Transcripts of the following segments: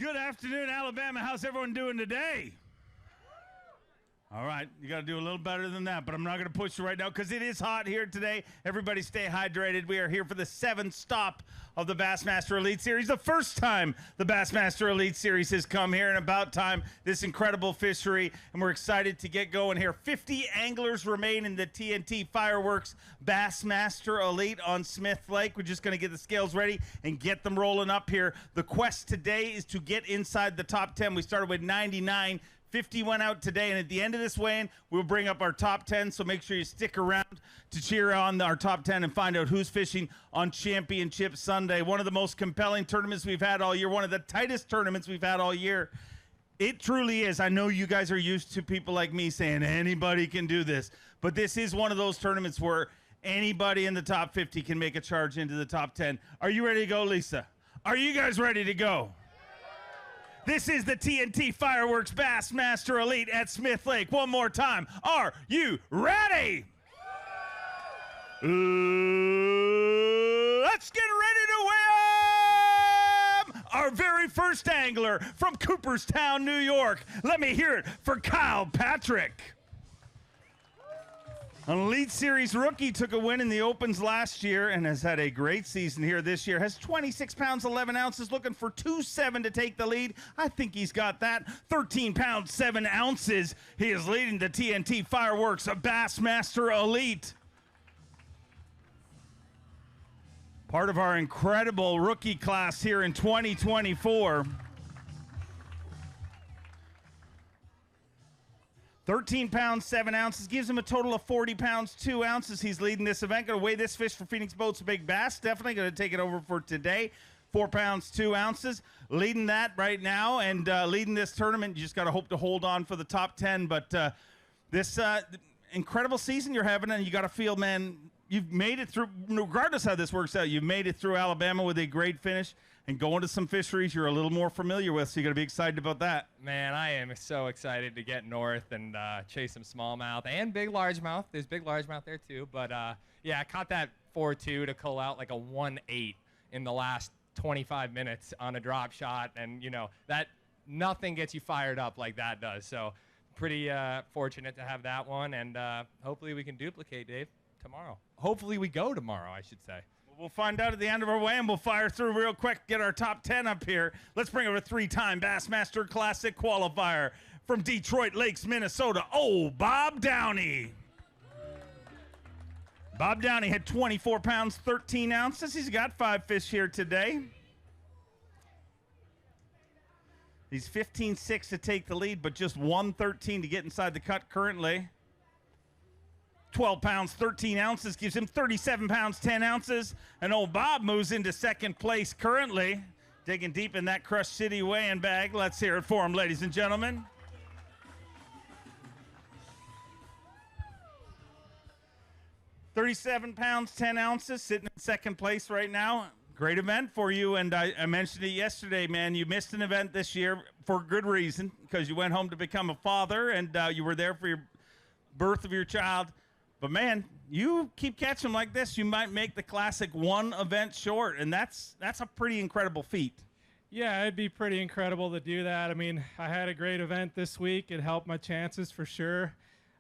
Good afternoon, Alabama. How's everyone doing today? All right, you got to do a little better than that, but I'm not going to push you right now because it is hot here today. Everybody stay hydrated. We are here for the 7th stop of the Bassmaster Elite Series. The first time the Bassmaster Elite Series has come here, and about time, this incredible fishery, and we're excited to get going here. 50 anglers remain in the TNT Fireworks Bassmaster Elite on Smith Lake. We're just going to get the scales ready and get them rolling up here. The quest today is to get inside the top 10. We started with 99. 50 went out today, and at the end of this weigh-in, we'll bring up our top 10, so make sure you stick around to cheer on our top 10 and find out who's fishing on Championship Sunday. One of the most compelling tournaments we've had all year, one of the tightest tournaments we've had all year. It truly is. I know you guys are used to people like me saying anybody can do this, but this is one of those tournaments where anybody in the top 50 can make a charge into the top 10. Are you ready to go, Lisa? Are you guys ready to go? This is the TNT Fireworks Bassmaster Elite at Smith Lake. One more time. Are you ready? Let's get ready to weigh our very first angler from Cooperstown, New York. Let me hear it for Kyle Patrick. An Elite Series rookie, took a win in the Opens last year and has had a great season here this year. Has 26 pounds, 11 ounces, looking for 2.7 to take the lead. I think he's got that. 13 pounds, 7 ounces. He is leading the TNT Fireworks Bassmaster Elite. Part of our incredible rookie class here in 2024. 13 pounds, 7 ounces, gives him a total of 40 pounds, 2 ounces. He's leading this event. Going to weigh this fish for Phoenix Boats Big Bass. Definitely going to take it over for today. 4 pounds, 2 ounces. Leading that right now and leading this tournament. You just got to hope to hold on for the top 10. But this incredible season you're having, and you got to feel, man, you've made it through, regardless how this works out, you've made it through Alabama with a great finish and going to some fisheries you're a little more familiar with, so you got to be excited about that. Man, I am so excited to get north and chase some smallmouth and big largemouth. There's big largemouth there too, but yeah, I caught that 4.2 to cull out like a 1.8 in the last 25 minutes on a drop shot, and you know that nothing gets you fired up like that does. So pretty fortunate to have that one, and hopefully we can duplicate, Dave, tomorrow. Hopefully we go tomorrow, I should say. We'll find out at the end of our weigh, and we'll fire through real quick, get our top 10 up here. Let's bring over a 3-time Bassmaster Classic qualifier from Detroit Lakes, Minnesota. Oh, Bob Downey. Bob Downey had 24 pounds, 13 ounces. He's got 5 fish here today. He's 15.6 to take the lead, but just 113 to get inside the cut currently. 12 pounds, 13 ounces, gives him 37 pounds, 10 ounces. And old Bob moves into second place currently. Digging deep in that Crush City weighing bag. Let's hear it for him, ladies and gentlemen. $37 pounds, 10 ounces, sitting in second place right now. Great event for you, and I mentioned it yesterday, man. You missed an event this year for good reason, because you went home to become a father, and you were there for your birth of your child. But, man, you keep catching them like this, you might make the Classic one event short, and that's a pretty incredible feat. Yeah, it'd be pretty incredible to do that. I mean, I had a great event this week. It helped my chances for sure.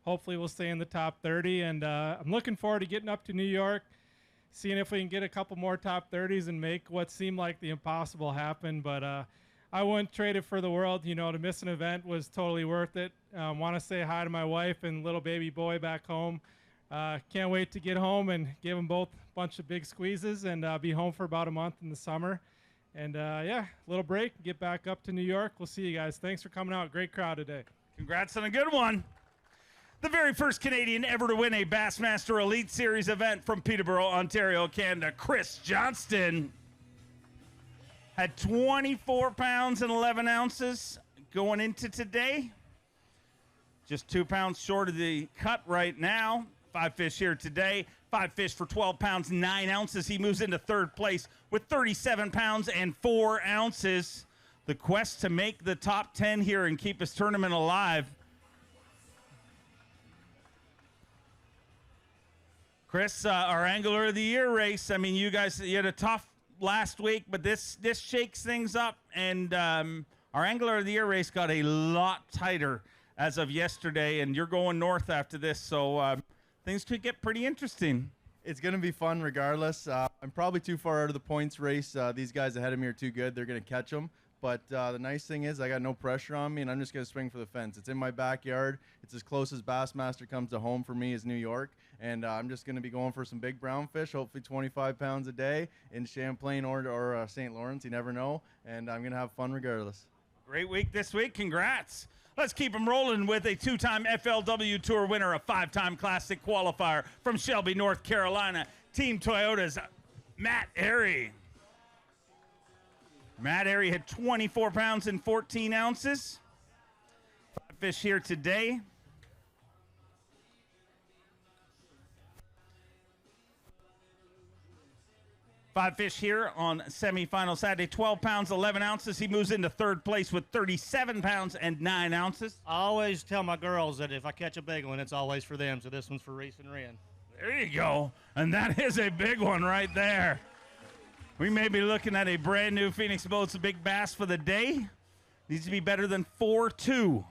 Hopefully we'll stay in the top 30, and I'm looking forward to getting up to New York, seeing if we can get a couple more top 30s and make what seemed like the impossible happen. But I wouldn't trade it for the world. You know, to miss an event was totally worth it. Want to say hi to my wife and little baby boy back home. Can't wait to get home and give them both a bunch of big squeezes and be home for about a month in the summer. And yeah, little break, get back up to New York. We'll see you guys. Thanks for coming out. Great crowd today. Congrats on a good one. The very first Canadian ever to win a Bassmaster Elite Series event from Peterborough, Ontario, Canada, Chris Johnston, had 24 pounds and 11 ounces going into today. Just 2 pounds short of the cut right now. 5 fish here today. 5 fish for 12 pounds, 9 ounces. He moves into third place with 37 pounds and 4 ounces. The quest to make the top 10 here and keep his tournament alive. Chris, our Angler of the Year race. I mean, you guys, you had a tough last week, but this shakes things up, and our Angler of the Year race got a lot tighter as of yesterday, and you're going north after this, so things could get pretty interesting. It's going to be fun regardless. I'm probably too far out of the points race. These guys ahead of me are too good. They're going to catch them. But the nice thing is I got no pressure on me, and I'm just going to swing for the fence. It's in my backyard. It's as close as Bassmaster comes to home for me as New York. And I'm just going to be going for some big brown fish, hopefully 25 pounds a day in Champlain or St. Lawrence. You never know. And I'm going to have fun regardless. Great week this week. Congrats. Let's keep them rolling with a 2-time FLW Tour winner, a 5-time Classic qualifier from Shelby, North Carolina, Team Toyota's Matt Airy. Matt Airy had 24 pounds and 14 ounces. 5 fish here today. Five fish here on semifinal Saturday, 12 pounds, 11 ounces. He moves into third place with 37 pounds and 9 ounces. I always tell my girls that if I catch a big one, it's always for them. So this one's for Reese and Ren. There you go. And that is a big one right there. We may be looking at a brand new Phoenix Boats Big Bass for the day. Needs to be better than 4.2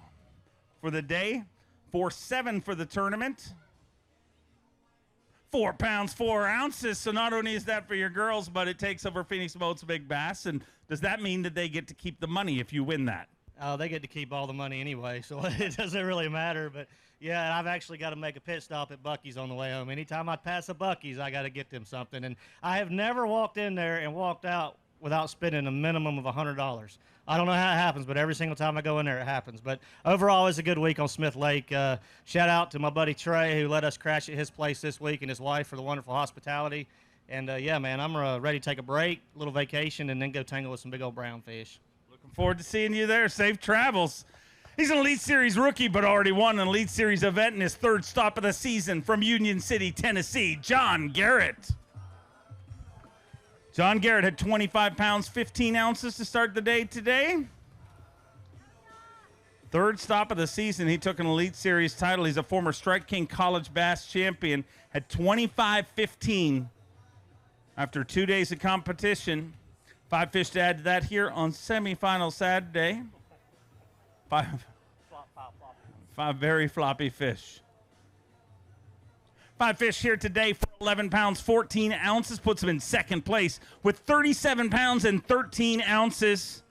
for the day. 4.7 for the tournament. 4 pounds, 4 ounces. So not only is that for your girls, but it takes over Phoenix Boats Big Bass. And does that mean that they get to keep the money if you win that? They get to keep all the money anyway, so it doesn't really matter. But, yeah, I've actually got to make a pit stop at Buc-ee's on the way home. Anytime I pass a Buc-ee's, I got to get them something. And I have never walked in there and walked out without spending a minimum of $100. I don't know how it happens, but every single time I go in there, it happens. But overall, it's a good week on Smith Lake. Shout out to my buddy Trey, who let us crash at his place this week, and his wife for the wonderful hospitality. And, yeah, man, I'm ready to take a break, a little vacation, and then go tangle with some big old brown fish. Looking forward to seeing you there. Safe travels. He's an Elite Series rookie, but already won an Elite Series event in his 3rd stop of the season from Union City, Tennessee, John Garrett. John Garrett had 25 pounds, 15 ounces to start the day today. 3rd stop of the season. He took an Elite Series title. He's a former Strike King College Bass champion. Had 25-15 after 2 days of competition. 5 fish to add to that here on semifinal Saturday. 5 very floppy fish. 5 fish here today for 11 pounds, 14 ounces. Puts him in 2nd place with 37 pounds and 13 ounces.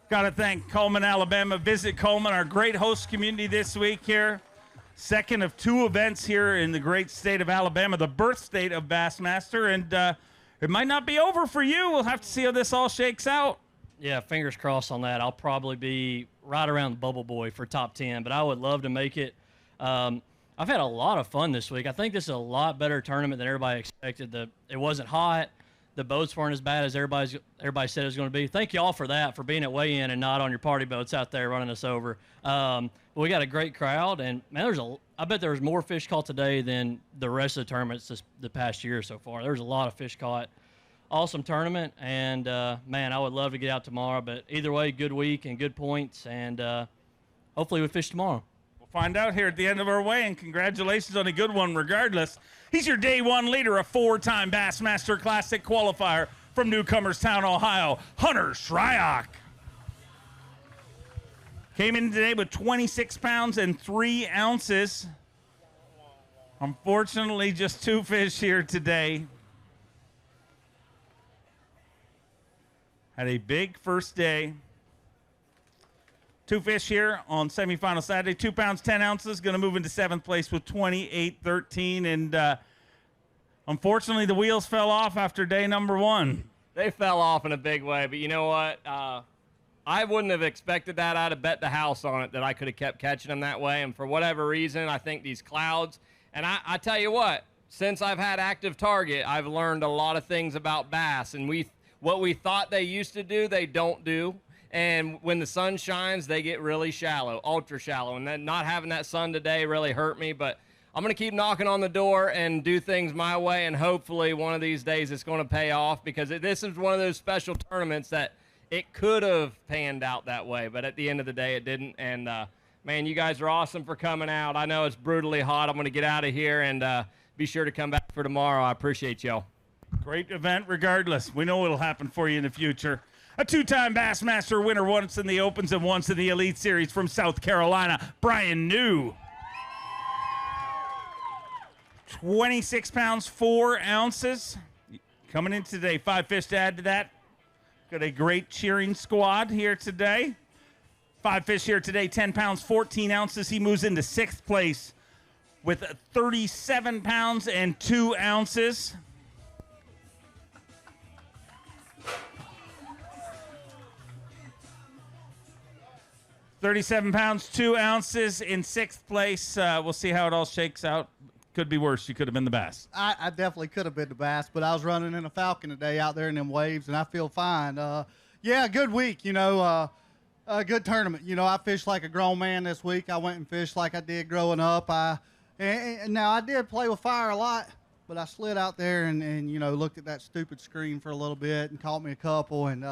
Got to thank Coleman, Alabama. Visit Coleman, our great host community this week here. 2nd of 2 events here in the great state of Alabama, the birth state of Bassmaster. And it might not be over for you. We'll have to see how this all shakes out. Yeah, fingers crossed on that. I'll probably be right around the bubble boy for top 10, but I would love to make it. I've had a lot of fun this week. I think this is a lot better tournament than everybody expected. It wasn't hot. The boats weren't as bad as everybody said it was going to be. Thank you all for that, for being at weigh-in and not on your party boats out there running us over. But we got a great crowd, and man, I bet there was more fish caught today than the rest of the tournaments the past year so far. There was a lot of fish caught. Awesome tournament, and man, I would love to get out tomorrow. But either way, good week and good points, and hopefully we fish tomorrow. We'll find out here at the end of our weigh-in. Congratulations on a good one regardless. He's your day 1 leader, a 4-time Bassmaster Classic qualifier from Newcomerstown, Ohio, Hunter Shryock. Came in today with 26 pounds and 3 ounces. Unfortunately, just 2 fish here today. Had a big first day. 2 fish here on semifinal Saturday. 2 pounds, 10 ounces. Going to move into 7th place with 28-13. And unfortunately, the wheels fell off after day number 1. They fell off in a big way. But you know what? I wouldn't have expected that. I'd have bet the house on it that I could have kept catching them that way. And for whatever reason, I think these clouds. And I tell you what, since I've had active target, I've learned a lot of things about bass. And what we thought they used to do, they don't do. And when the sun shines, they get really shallow, ultra shallow. And then not having that sun today really hurt me. But I'm going to keep knocking on the door and do things my way. And hopefully one of these days it's going to pay off, because this is one of those special tournaments that it could have panned out that way. But at the end of the day, it didn't. And, man, you guys are awesome for coming out. I know it's brutally hot. I'm going to get out of here and be sure to come back for tomorrow. I appreciate y'all. Great event regardless. We know it'll happen for you in the future. A two-time Bassmaster winner, once in the Opens and once in the Elite Series from South Carolina, Brian New. 26 pounds, 4 ounces. Coming in today, 5 fish to add to that. Got a great cheering squad here today. 5 fish here today, 10 pounds, 14 ounces. He moves into 6th place with 37 pounds and 2 ounces. $37 pounds, 2 ounces in 6th place. We'll see how it all shakes out. Could be worse. You could have been the Bass. I definitely could have been the Bass, but I was running in a Falcon today out there in them waves, and I feel fine. Yeah, good week, a good tournament. I fished like a grown man this week. I went and fished like I did growing up. And now I did play with fire a lot, but I slid out there and looked at that stupid screen for a little bit and caught me a couple. And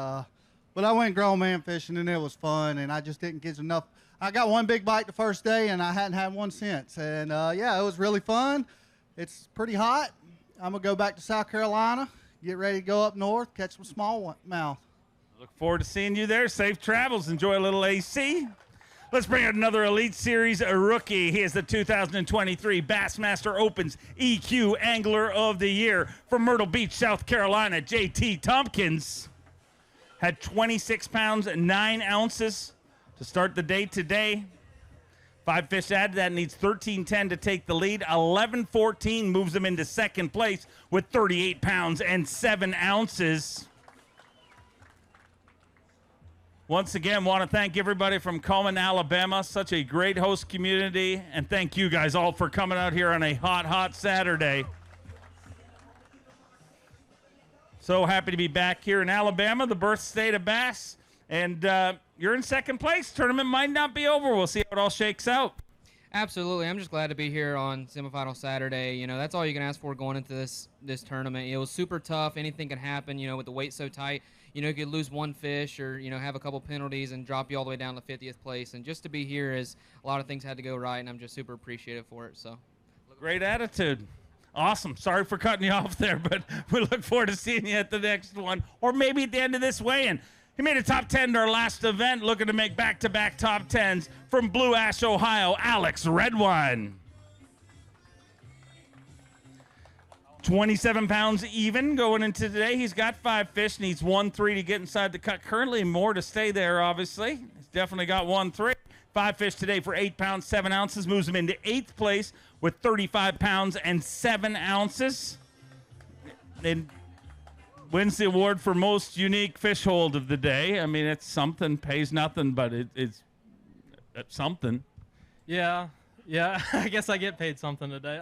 but I went grown man fishing, and it was fun, and I just didn't get enough. I got one big bite the first day, and I hadn't had one since. And, yeah, it was really fun. It's pretty hot. I'm going to go back to South Carolina, get ready to go up north, catch some smallmouth. Look forward to seeing you there. Safe travels. Enjoy a little AC. Let's bring out another Elite Series rookie. He is the 2023 Bassmaster Opens EQ Angler of the Year from Myrtle Beach, South Carolina. JT Tompkins had 26 pounds, 9 ounces to start the day today. 5 fish added. That needs 13.10 to take the lead. 11.14 moves him into 2nd place with 38 pounds and 7 ounces. Once again, want to thank everybody from Cullman, Alabama. Such a great host community. And thank you guys all for coming out here on a hot, hot Saturday. So happy to be back here in Alabama, the birth state of bass. And you're in 2nd place. Tournament might not be over. We'll see how it all shakes out. Absolutely. I'm just glad to be here on semifinal Saturday. That's all you can ask for going into this tournament. It was super tough. Anything can happen, with the weight so tight. You could lose one fish or, have a couple penalties and drop you all the way down to 50th place. And just to be here is a lot of things had to go right, and I'm just super appreciative for it. So, great attitude. Awesome. Sorry for cutting you off there, but we look forward to seeing you at the next one or maybe at the end of this weigh-in. He made a top 10 to our last event, looking to make back-to-back top 10s from Blue Ash, Ohio, Alex Redwine. 27 pounds even going into today. He's got 5 fish, needs 1-3 to get inside the cut. Currently more to stay there, obviously. He's definitely got 1-3. 5 fish today for 8 pounds, 7 ounces. Moves him into 8th place with 35 pounds and 7 ounces. And wins the award for most unique fish hold of the day. I mean, it's something, pays nothing, but it's something. Yeah, I guess I get paid something today.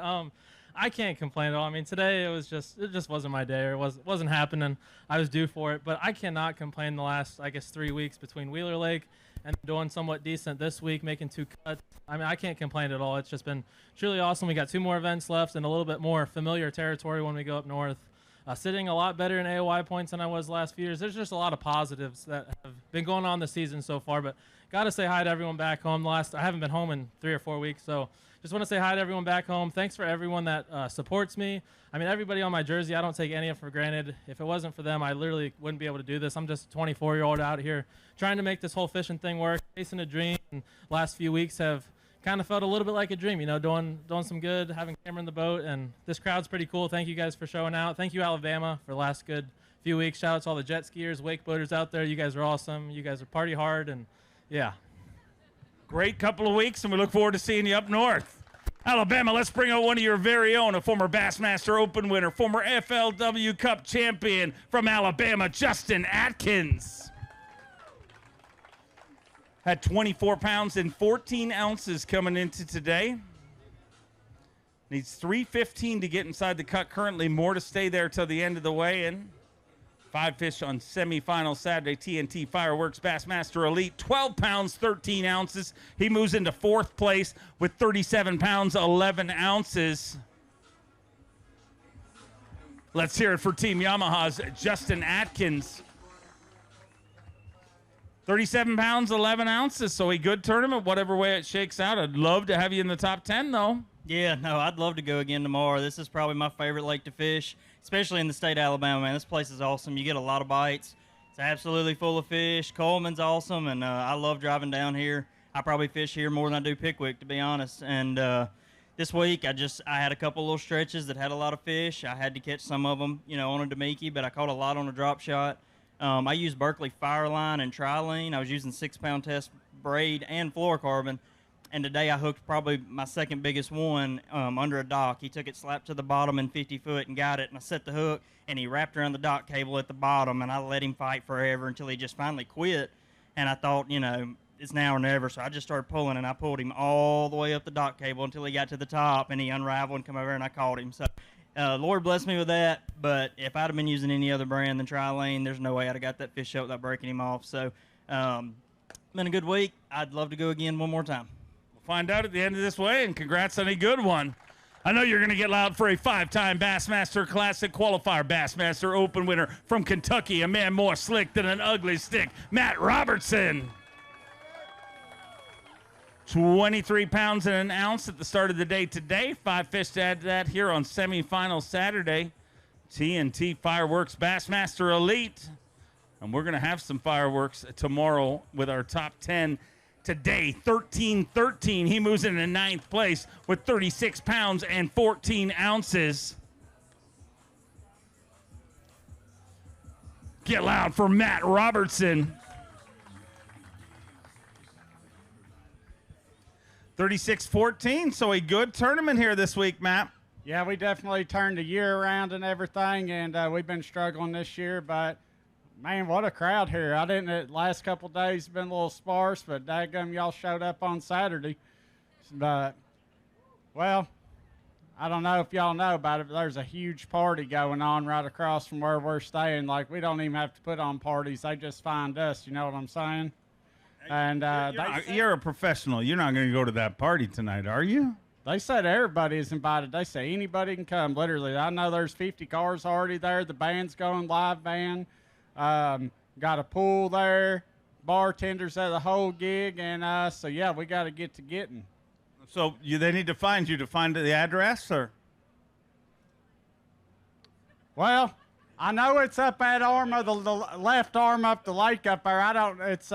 I can't complain at all. I mean, today it just wasn't my day, or it wasn't happening. I was due for it, but I cannot complain the last, 3 weeks between Wheeler Lake and doing somewhat decent this week, making 2 cuts. I mean, I can't complain at all. It's just been truly awesome. We got 2 more events left and a little bit more familiar territory when we go up north. Sitting a lot better in AOY points than I was the last few years. There's just a lot of positives that have been going on this season so far, but got to say hi to everyone back home. I haven't been home in 3 or 4 weeks, so just want to say hi to everyone back home. Thanks for everyone that supports me. I mean, everybody on my jersey, I don't take any of it for granted. If it wasn't for them, I literally wouldn't be able to do this. I'm just a 24-year-old out here trying to make this whole fishing thing work, chasing a dream. And last few weeks have kind of felt a little bit like a dream, doing some good, having camera in the boat, and this crowd's pretty cool. Thank you guys for showing out. Thank you, Alabama, for the last good few weeks. Shout out to all the jet skiers, wakeboarders out there. You guys are awesome. You guys are party hard, and yeah. Great couple of weeks, and we look forward to seeing you up north. Alabama, let's bring out one of your very own, a former Bassmaster Open winner, former FLW Cup champion from Alabama, Justin Atkins. Had 24 pounds and 14 ounces coming into today. Needs 3:15 to get inside the cut. Currently more to stay there till the end of the weigh-in. 5 fish on semifinal Saturday, TNT Fireworks Bassmaster Elite. 12 pounds, 13 ounces. He moves into 4th place with 37 pounds, 11 ounces. Let's hear it for Team Yamaha's Justin Atkins. 37 pounds, 11 ounces, so a good tournament, whatever way it shakes out. I'd love to have you in the top 10, though. Yeah, no, I'd love to go again tomorrow. This is probably my favorite lake to fish, especially in the state of Alabama, man. This place is awesome. You get a lot of bites. It's absolutely full of fish. Coleman's awesome, and I love driving down here. I probably fish here more than I do Pickwick, to be honest. And this week, I had a couple little stretches that had a lot of fish. I had to catch some of them, on a Demiki, but I caught a lot on a drop shot. I used Berkeley Fireline and Trilene. I was using 6-pound test braid and fluorocarbon. And today I hooked probably my second biggest one under a dock. He took it slapped to the bottom in 50 foot and got it. And I set the hook, and he wrapped around the dock cable at the bottom. And I let him fight forever until he just finally quit. And I thought, it's now or never. So I just started pulling, and I pulled him all the way up the dock cable until he got to the top. And he unraveled and come over, and I caught him. So Lord bless me with that. But if I'd have been using any other brand than Trilene, there's no way I'd have got that fish out without breaking him off. So been a good week. I'd love to go again one more time. Find out at the end of this way, and congrats on a good one. I know you're going to get loud for a 5-time Bassmaster Classic Qualifier Bassmaster Open winner from Kentucky, a man more slick than an ugly stick, Matt Robertson. 23 pounds and an ounce at the start of the day today. 5 fish to add to that here on semifinal Saturday. TNT Fireworks Bassmaster Elite. And we're going to have some fireworks tomorrow with our top 10. Today, 13-13. He moves into 9th place with 36 pounds and 14 ounces. Get loud for Matt Robertson. 36-14, so a good tournament here this week, Matt. Yeah, we definitely turned the year around and everything, and we've been struggling this year, but man, what a crowd here. The last couple days have been a little sparse, but daggum, y'all showed up on Saturday. But, well, I don't know if y'all know about it, but there's a huge party going on right across from where we're staying. Like, we don't even have to put on parties. They just find us, you know what I'm saying? And you're a professional. You're not going to go to that party tonight, are you? They said everybody is invited. They say anybody can come, literally. I know there's 50 cars already there. The band's going, live band. Got a pool there, bartenders at the whole gig, and so yeah, we got to get to getting. So they need to find you to find the address, or? Well, I know it's up that arm of the left arm up the lake up there. It's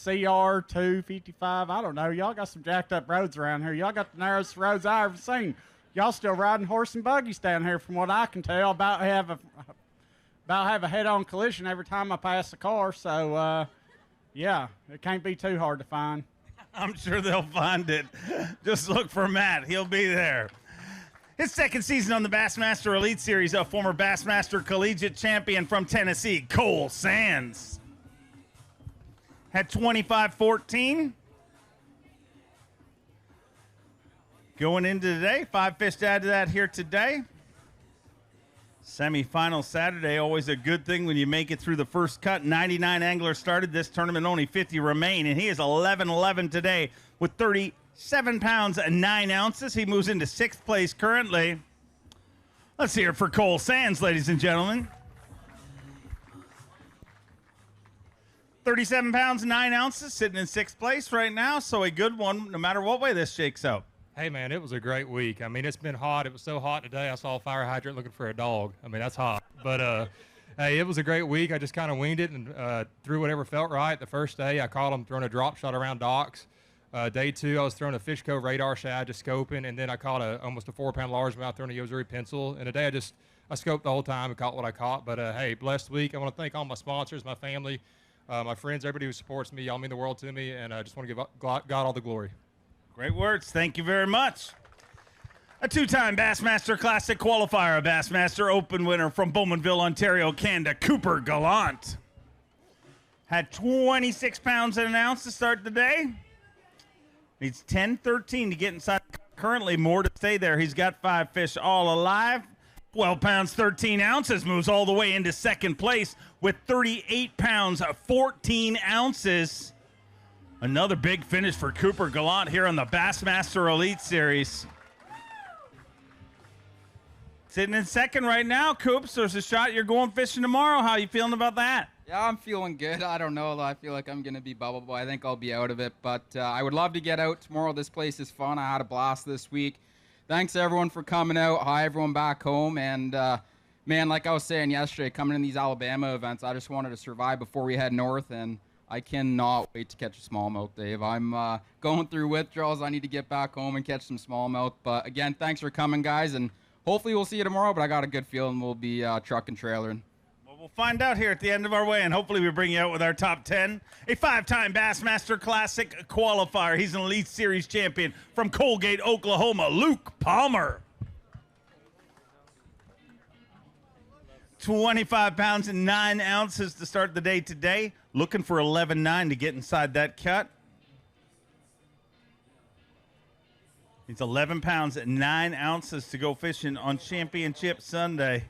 CR 255. I don't know. Y'all got some jacked up roads around here. Y'all got the narrowest roads I ever seen. Y'all still riding horse and buggies down here, from what I can tell. About have a head-on collision every time I pass a car, so yeah, it can't be too hard to find. I'm sure they'll find it. Just look for Matt. He'll be there. His second season on the Bassmaster Elite Series, a former Bassmaster Collegiate champion from Tennessee, Cole Sands. Had 25-14. Going into today, 5 fish to add to that here today. Semi-final Saturday, always a good thing when you make it through the first cut. 99 anglers started this tournament, only 50 remain, and he is 11-11 today with 37 pounds and 9 ounces. He moves into 6th place currently. Let's hear it for Cole Sands, ladies and gentlemen. 37 pounds and 9 ounces, sitting in 6th place right now, so a good one no matter what way this shakes out. Hey, man, it was a great week. I mean, it's been hot. It was so hot today, I saw a fire hydrant looking for a dog. I mean, that's hot. But, hey, it was a great week. I just kind of winged it and threw whatever felt right. The first day, I caught them throwing a drop shot around docks. Day 2, I was throwing a Fish Cove radar shad, just scoping, and then I caught almost a 4-pound largemouth throwing a Yozuri pencil. And today, I scoped the whole time and caught what I caught. But, hey, blessed week. I want to thank all my sponsors, my family, my friends, everybody who supports me. Y'all mean the world to me, and I just want to give God all the glory. Great words. Thank you very much. A 2-time Bassmaster Classic qualifier, a Bassmaster Open winner from Bowmanville, Ontario, Canada, Cooper Gallant. Had 26 pounds and an ounce to start the day. Needs 10-13 to get inside. Currently more to stay there. He's got 5 fish all alive. 12 pounds, 13 ounces. Moves all the way into 2nd place with 38 pounds, 14 ounces. Another big finish for Cooper Gallant here on the Bassmaster Elite Series. Sitting in second right now, Coops. There's a shot you're going fishing tomorrow. How you feeling about that? Yeah, I'm feeling good. I don't know. I feel like I'm going to be bubble boy. I think I'll be out of it. But I would love to get out tomorrow. This place is fun. I had a blast this week. Thanks, everyone, for coming out. Hi, everyone back home. And, man, like I was saying yesterday, coming in these Alabama events, I just wanted to survive before we head north. And I cannot wait to catch a smallmouth, Dave. I'm going through withdrawals. I need to get back home and catch some smallmouth. But, again, thanks for coming, guys. And hopefully we'll see you tomorrow. But I got a good feeling we'll be truck and trailering. We'll find out here at the end of our way, and hopefully we bring you out with our top 10. A 5-time Bassmaster Classic qualifier. He's an Elite Series champion from Colgate, Oklahoma, Luke Palmer. 25 pounds and 9 ounces to start the day today. Looking for 11.9 to get inside that cut. He's 11 pounds and 9 ounces to go fishing on Championship Sunday.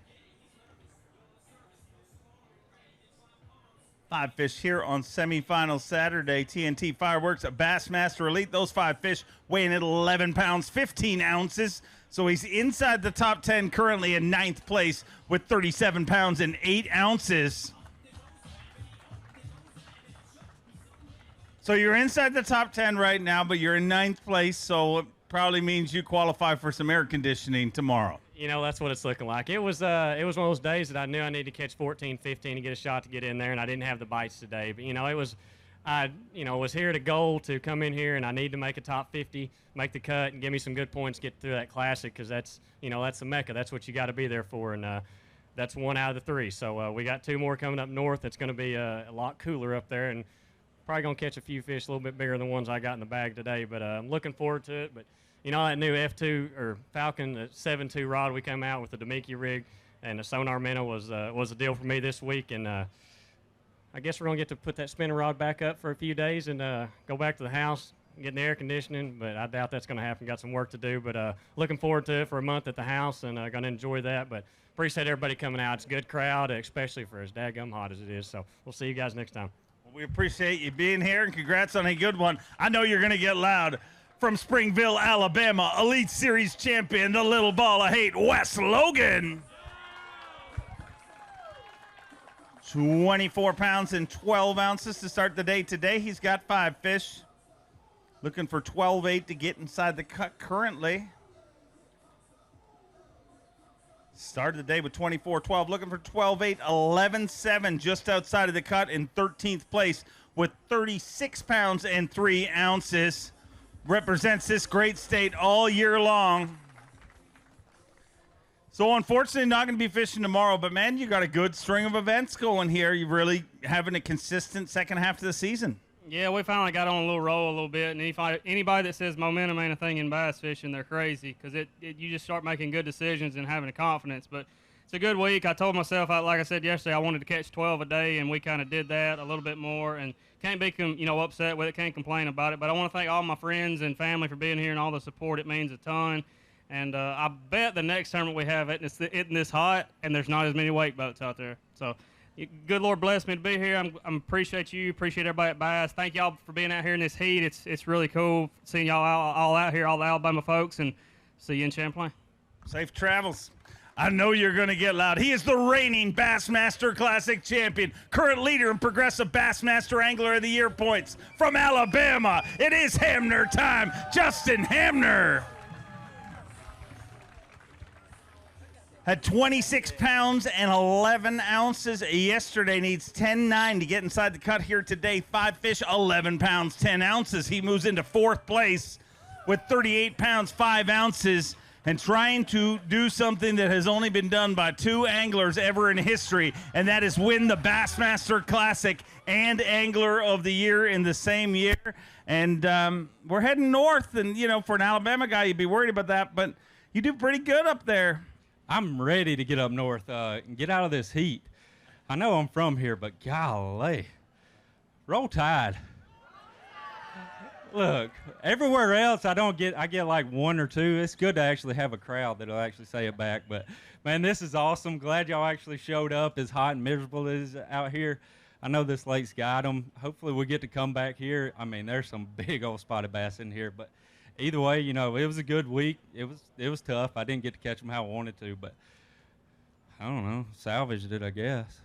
5 fish here on semifinal Saturday. TNT Fireworks Bassmaster Elite. Those 5 fish weighing at 11 pounds, 15 ounces. So he's inside the top 10 currently in 9th place with 37 pounds and 8 ounces. So you're inside the top 10 right now, but you're in 9th place, so it probably means you qualify for some air conditioning tomorrow. You know, that's what it's looking like. It was one of those days that I knew I needed to catch 14, 15 to get a shot to get in there, and I didn't have the bites today. But, you know, I was here to goal to come in here, and I need to make a top 50, make the cut, and give me some good points, get through that classic, because that's the Mecca. That's what you got to be there for, and that's 1 out of the 3. So we got 2 more coming up north. It's going to be a lot cooler up there, and probably going to catch a few fish a little bit bigger than the ones I got in the bag today. But I'm looking forward to it. But you know, that new F2 or Falcon 7.2 rod we come out with the Demiki rig and the sonar minnow was a deal for me this week. And I guess we're going to get to put that spinning rod back up for a few days and go back to the house, get in the air conditioning. But I doubt that's going to happen. Got some work to do. But looking forward to it for a month at the house and going to enjoy that. But appreciate everybody coming out. It's a good crowd, especially for as daggum hot as it is. So we'll see you guys next time. Well, we appreciate you being here and congrats on a good one. I know you're going to get loud. From Springville, Alabama, Elite Series champion, the little ball of hate, Wes Logan. 24 pounds and 12 ounces to start the day today. He's got 5 fish. Looking for 12.8 to get inside the cut currently. Started the day with 24.12. Looking for 12.8, 11.7 just outside of the cut in 13th place with 36 pounds and 3 ounces. Represents this great state all year long. So unfortunately not going to be fishing tomorrow, but man, you got a good string of events going here. You're really having a consistent second half of the season. Yeah, we finally got on a little roll a little bit, and anybody that says momentum ain't a thing in bass fishing, they're crazy, because you just start making good decisions and having a confidence. But it's a good week. I told myself, like I said yesterday, I wanted to catch 12 a day, and we kind of did that a little bit more, and can't be upset with it, can't complain about it. But I want to thank all my friends and family for being here and all the support. It means a ton. And I bet the next tournament we have it, it's this hot, and there's not as many wake boats out there. So good Lord bless me to be here. I appreciate you, appreciate everybody at B.A.S. Thank y'all for being out here in this heat. It's really cool seeing y'all all out here, all the Alabama folks, and see you in Champlain. Safe travels. I know you're going to get loud. He is the reigning Bassmaster Classic champion, current leader in Progressive Bassmaster Angler of the Year points from Alabama. It is Hamner time. Justin Hamner. Had 26 pounds and 11 ounces yesterday. Needs 10.9 to get inside the cut here today. 5 fish, 11 pounds, 10 ounces. He moves into 4th place with 38 pounds, 5 ounces. And trying to do something that has only been done by 2 anglers ever in history, and that is win the Bassmaster Classic and Angler of the Year in the same year. And we're heading north, and, for an Alabama guy, you'd be worried about that, but you do pretty good up there. I'm ready to get up north and get out of this heat. I know I'm from here, but golly, roll tide. Look, everywhere else I get like 1 or 2. It's good to actually have a crowd that'll actually say it back. But man, this is awesome. Glad y'all actually showed up. As hot and miserable as out here, I know this lake's got them. Hopefully we get to come back here. I mean, there's some big old spotted bass in here, but either way, you know, it was a good week. It was tough. I didn't get to catch them how I wanted to, but I don't know, salvaged it, I guess.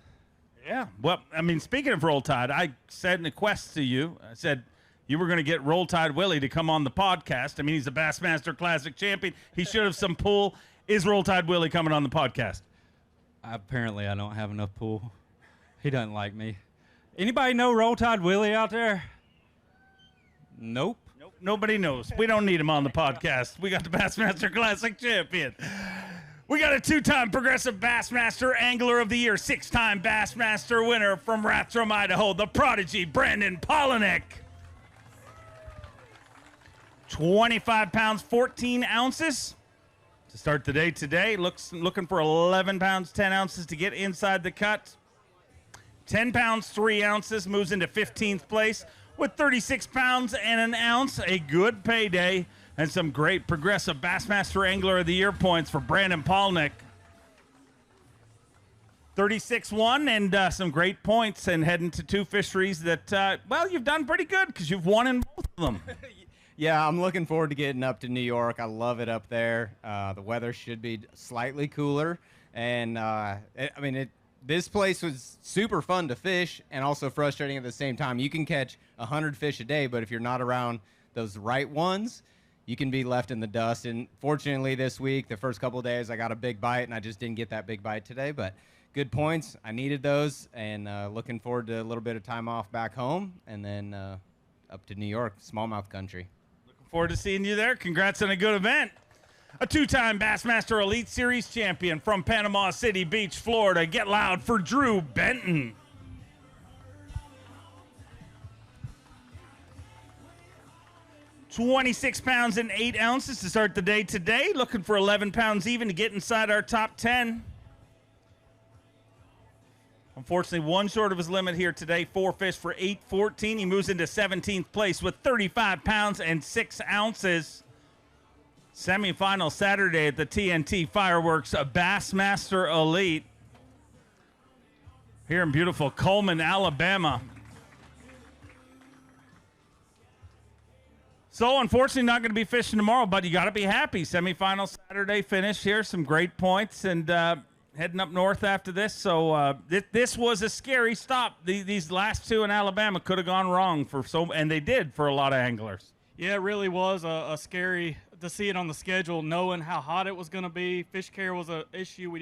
Yeah. Well, I mean, speaking of Roll Tide, I said in a quest to you, I said you were going to get Roll Tide Willie to come on the podcast. I mean, he's a Bassmaster Classic champion. He should have some pull. Is Roll Tide Willie coming on the podcast? Apparently, I don't have enough pull. He doesn't like me. Anybody know Roll Tide Willie out there? Nope. Nope. Nobody knows. We don't need him on the podcast. We got the Bassmaster Classic champion. We got a 2-time Progressive Bassmaster Angler of the Year, 6-time Bassmaster winner from Rathdrum, Idaho, the prodigy Brandon Polinick. 25 pounds, 14 ounces to start the day today. Looking for 11 pounds, 10 ounces to get inside the cut. 10 pounds, 3 ounces, moves into 15th place with 36 pounds and an ounce. A good payday. And some great Progressive Bassmaster Angler of the Year points for Brandon Polnick. 36-1 and some great points, and heading to 2 fisheries that, well, you've done pretty good because you've won in both of them. Yeah, I'm looking forward to getting up to New York. I love it up there. The weather should be slightly cooler. And, this place was super fun to fish and also frustrating at the same time. You can catch 100 fish a day, but if you're not around those right ones, you can be left in the dust. And fortunately this week, the first couple of days, I got a big bite, and I just didn't get that big bite today. But good points. I needed those, and looking forward to a little bit of time off back home, and then up to New York, smallmouth country. Looking forward to seeing you there. Congrats on a good event. A 2-time Bassmaster Elite Series champion from Panama City Beach, Florida. Get loud for Drew Benton. $26 pounds and 8 ounces to start the day today. Looking for 11 pounds even to get inside our top 10. Unfortunately, one short of his limit here today. 4 fish for 8.14. He moves into 17th place with 35 pounds and 6 ounces. Semifinal Saturday at the TNT Fireworks Bassmaster Elite here in beautiful Coleman, Alabama. So, unfortunately, not going to be fishing tomorrow, but you got to be happy. Semifinal Saturday finish here, some great points, and heading up north after this. So, this was a scary stop. These last 2 in Alabama could have gone wrong and they did for a lot of anglers. Yeah, it really was a scary to see it on the schedule, knowing how hot it was going to be. Fish care was an issue.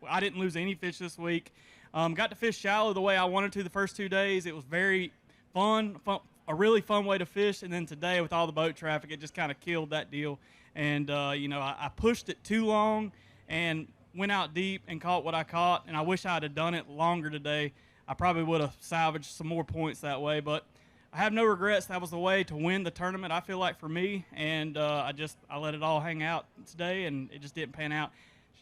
I didn't lose any fish this week. Got to fish shallow the way I wanted to the first 2 days. It was very fun, a really fun way to fish. And then today with all the boat traffic, it just kind of killed that deal. And, I pushed it too long and went out deep and caught what I caught. And I wish I had done it longer today. I probably would have salvaged some more points that way. But I have no regrets. That was the way to win the tournament, I feel like, for me. And I let it all hang out today, and it just didn't pan out.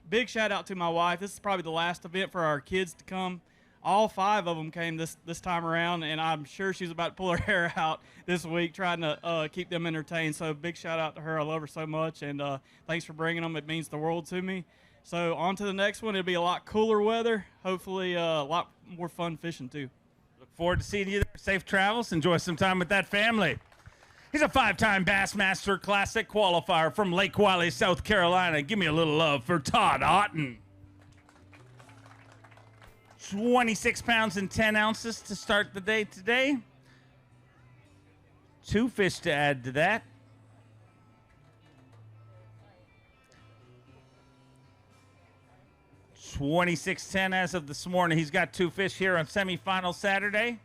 Big shout out to my wife. This is probably the last event for our kids to come. All 5 of them came this time around, and I'm sure she's about to pull her hair out this week trying to keep them entertained. So big shout out to her. I love her so much, and thanks for bringing them. It means the world to me. So on to the next one. It'll be a lot cooler weather. Hopefully a lot more fun fishing too. Look forward to seeing you there. Safe travels. Enjoy some time with that family. He's a 5-time Bassmaster Classic qualifier from Lake Wiley, South Carolina. Give me a little love for Todd Otten. 26 pounds and 10 ounces to start the day today. 2 fish to add to that. $26.10 as of this morning. He's got 2 fish here on semifinal Saturday.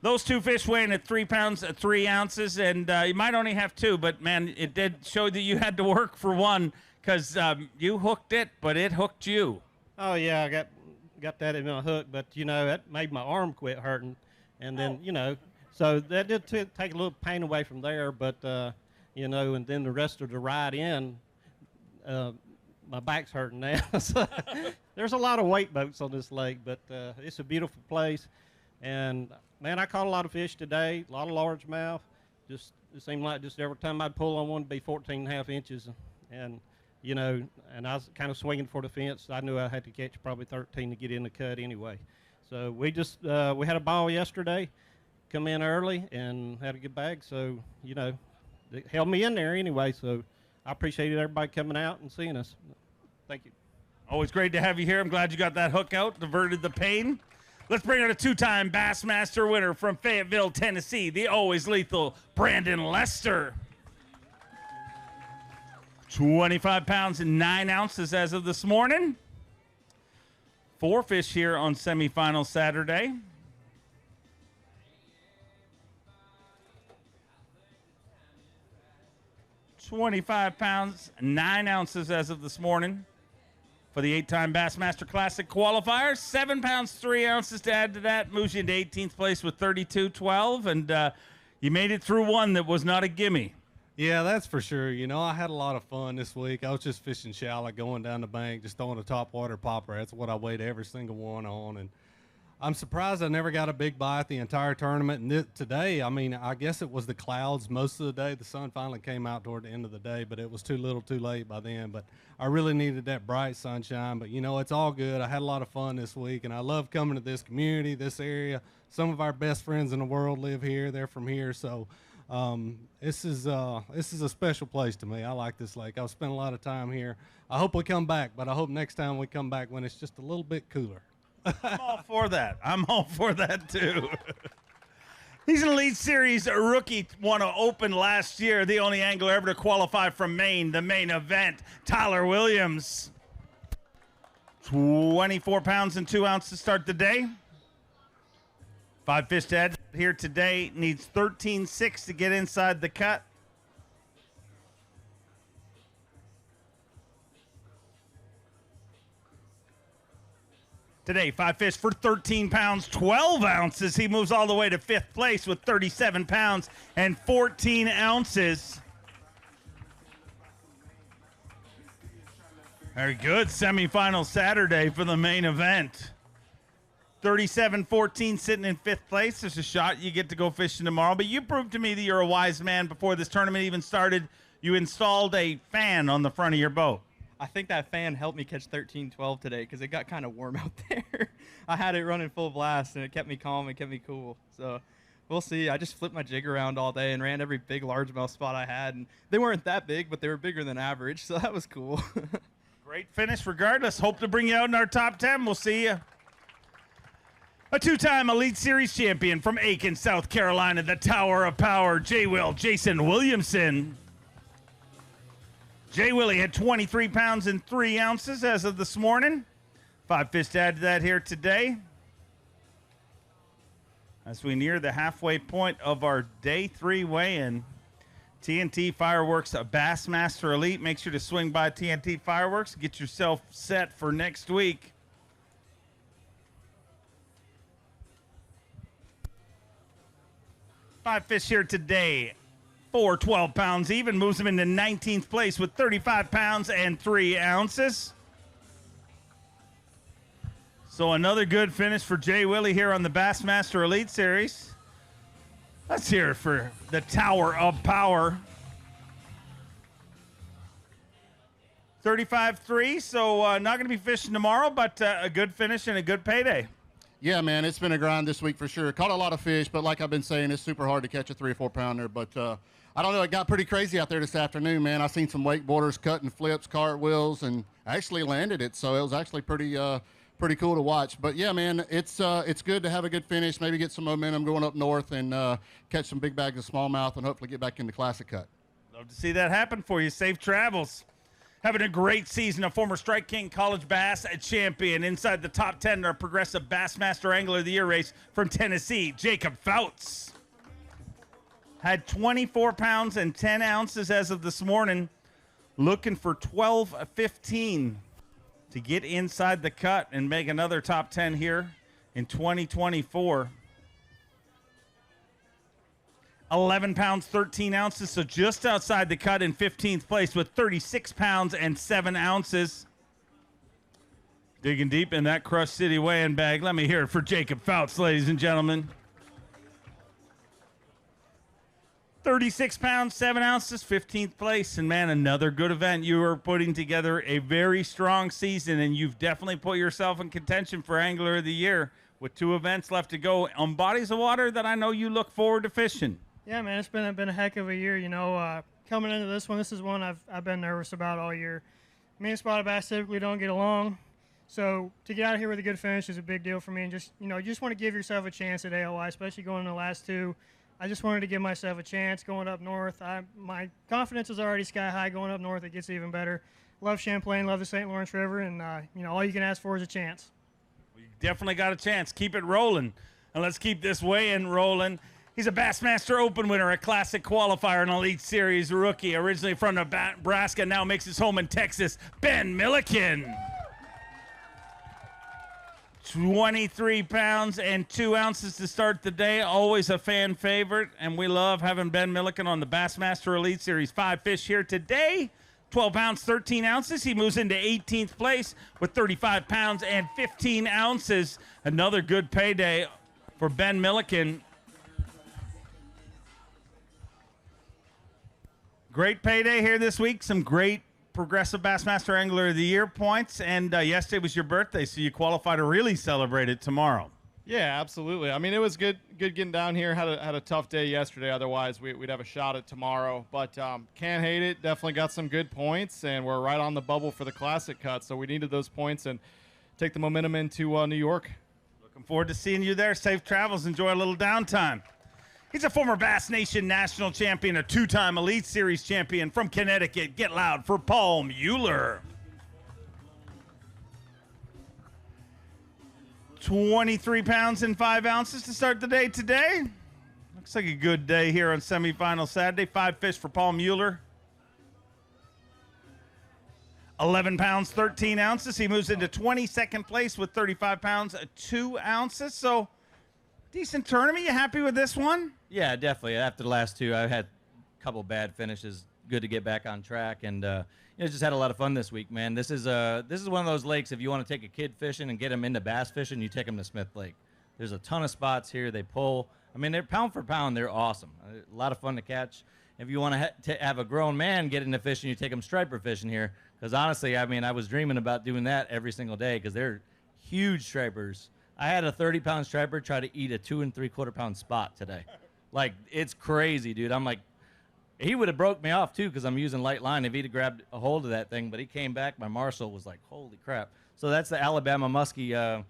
Those 2 fish weighing at 3 pounds, 3 ounces, and you might only have 2, but, man, it did show that you had to work for one because you hooked it, but it hooked you. Oh, yeah, I got that in a hook, but, that made my arm quit hurting. And then, so that did take a little pain away from there, but, and then the rest of the ride in, my back's hurting now. So there's a lot of weight boats on this lake, but it's a beautiful place. And, man, I caught a lot of fish today, a lot of largemouth. It seemed like just every time I'd pull on one, it'd be 14.5 inches. And, and I was kind of swinging for the fence. I knew I had to catch probably 13 to get in the cut anyway. So we we had a ball yesterday, come in early and had a good bag. So, it held me in there anyway. So I appreciate everybody coming out and seeing us. Thank you. Always great to have you here. I'm glad you got that hook out, diverted the pain. Let's bring out a two-time Bassmaster winner from Fayetteville, Tennessee, the always lethal Brandon Lester. 25 pounds and 9 ounces as of this morning. 4 fish here on semifinal Saturday. $25 pounds, 9 ounces as of this morning for the 8-time Bassmaster Classic qualifiers. 7 pounds, 3 ounces to add to that. Moves you into 18th place with 32.12, and you made it through one that was not a gimme. Yeah, that's for sure. You know, I had a lot of fun this week. I was just fishing shallow, going down the bank, just throwing a topwater popper. That's what I weighed every single one on, and I'm surprised I never got a big bite the entire tournament. And today, I mean, I guess it was the clouds most of the day. The sun finally came out toward the end of the day, but it was too little too late by then. But I really needed that bright sunshine. But, you know, it's all good. I had a lot of fun this week, and I love coming to this community, this area. Some of our best friends in the world live here. They're from here. So this is a special place to me. I like this lake. I've spent a lot of time here. I hope we come back, but I hope next time we come back when it's just a little bit cooler. I'm all for that. I'm all for that, too. He's an Elite Series rookie, won an Open last year, the only angler ever to qualify from Maine, the main event, Tyler Williams. 24 pounds and 2 ounces to start the day. 5 fish to add here today. Needs 13.6 to get inside the cut. Today, 5 fish for 13 pounds, 12 ounces. He moves all the way to 5th place with 37 pounds and 14 ounces. Very good. Semifinal Saturday for the main event. 37-14 sitting in 5th place. There's a shot you get to go fishing tomorrow. But you proved to me that you're a wise man before this tournament even started. You installed a fan on the front of your boat. I think that fan helped me catch 13-12 today because it got kind of warm out there. I had it running full blast, and it kept me calm and kept me cool. So we'll see. I just flipped my jig around all day and ran every big largemouth spot I had. And they weren't that big, but they were bigger than average, so that was cool. Great finish regardless. Hope to bring you out in our top 10. We'll see you. A 2-time Elite Series champion from Aiken, South Carolina, the Tower of Power, J-Will Jason Williamson. Jay Willie had 23 pounds and 3 ounces as of this morning. 5 fish to add to that here today. As we near the halfway point of our day 3 weigh-in, TNT Fireworks Bassmaster Elite. Make sure to swing by TNT Fireworks. Get yourself set for next week. Five fish here today. 12 pounds even, moves him into 19th place with 35 pounds and 3 ounces. So another good finish for Jay Willie here on the Bassmaster Elite Series. Let's hear it for the Tower of Power. 35-3, so not going to be fishing tomorrow, but a good finish and a good payday. Yeah, man, it's been a grind this week for sure. Caught a lot of fish, but like I've been saying, it's super hard to catch a 3 or 4 pounder. But I don't know, it got pretty crazy out there this afternoon, man. I seen some wakeboarders cutting flips, cartwheels, and actually landed it. So it was actually pretty cool to watch. But yeah, man, it's good to have a good finish, maybe get some momentum going up north and catch some big bags of smallmouth and hopefully get back in the Classic cut. Love to see that happen for you. Safe travels. Having a great season, a former Strike King College Bass champion inside the top 10 in our Progressive Bassmaster Angler of the Year race from Tennessee, Jacob Fouts. Had 24 pounds and 10 ounces as of this morning, looking for 12-15 to get inside the cut and make another top 10 here in 2024. 11 pounds, 13 ounces, so just outside the cut in 15th place with 36 pounds and 7 ounces. Digging deep in that Crush City weighing bag. Let me hear it for Jacob Fouts, ladies and gentlemen. 36 pounds, 7 ounces, 15th place. And, man, another good event. You are putting together a very strong season, and you've definitely put yourself in contention for Angler of the Year with 2 events left to go on bodies of water that I know you look forward to fishing. Yeah, man, it's been a heck of a year. Coming into this one, this is one I've been nervous about all year. Me and spotted bass typically don't get along, so to get out of here with a good finish is a big deal for me. And you just want to give yourself a chance at AOY, especially going in the last two. I just wanted to give myself a chance going up north. My confidence is already sky high going up north. It gets even better. Love Champlain, love the St. Lawrence River, and all you can ask for is a chance. You definitely got a chance. Keep it rolling, and let's keep this weigh-in rolling. He's a Bassmaster Open winner, a Classic qualifier, an Elite Series rookie, originally from Nebraska, now makes his home in Texas, Ben Milliken. 23 pounds and 2 ounces to start the day. Always a fan favorite, and we love having Ben Milliken on the Bassmaster Elite Series. 5 fish here today. 12 pounds, 13 ounces. He moves into 18th place with 35 pounds and 15 ounces. Another good payday for Ben Milliken. Great payday here this week. Some great Progressive Bassmaster Angler of the Year points. And yesterday was your birthday, so you qualify to really celebrate it tomorrow. Yeah, absolutely. I mean, it was good getting down here. Had a tough day yesterday. Otherwise, we'd have a shot at tomorrow. But can't hate it. Definitely got some good points, and we're right on the bubble for the Classic cut. So we needed those points and take the momentum into New York. Looking forward to seeing you there. Safe travels. Enjoy a little downtime. He's a former Bass Nation national champion, a 2-time Elite Series champion from Connecticut. Get loud for Paul Mueller. 23 pounds and 5 ounces to start the day today. Looks like a good day here on semifinal Saturday. 5 fish for Paul Mueller. 11 pounds, 13 ounces. He moves into 22nd place with 35 pounds, 2 ounces. So, decent tournament. You happy with this one? Yeah, definitely. After the last two, I've had a couple bad finishes. Good to get back on track, and just had a lot of fun this week, man. This is one of those lakes. If you want to take a kid fishing and get them into bass fishing, you take them to Smith Lake. There's a ton of spots here. They pull. I mean, they're pound for pound. They're awesome. A lot of fun to catch. If you want to have a grown man get into fishing, you take them striper fishing here. Because honestly, I mean, I was dreaming about doing that every single day because they're huge stripers. I had a 30-pound striper try to eat a 2 3/4-pound spot today. Like, it's crazy, dude. I'm like, he would have broke me off, too, because I'm using light line if he'd have grabbed a hold of that thing. But he came back. My Marshall was like, holy crap. So that's the Alabama muskie.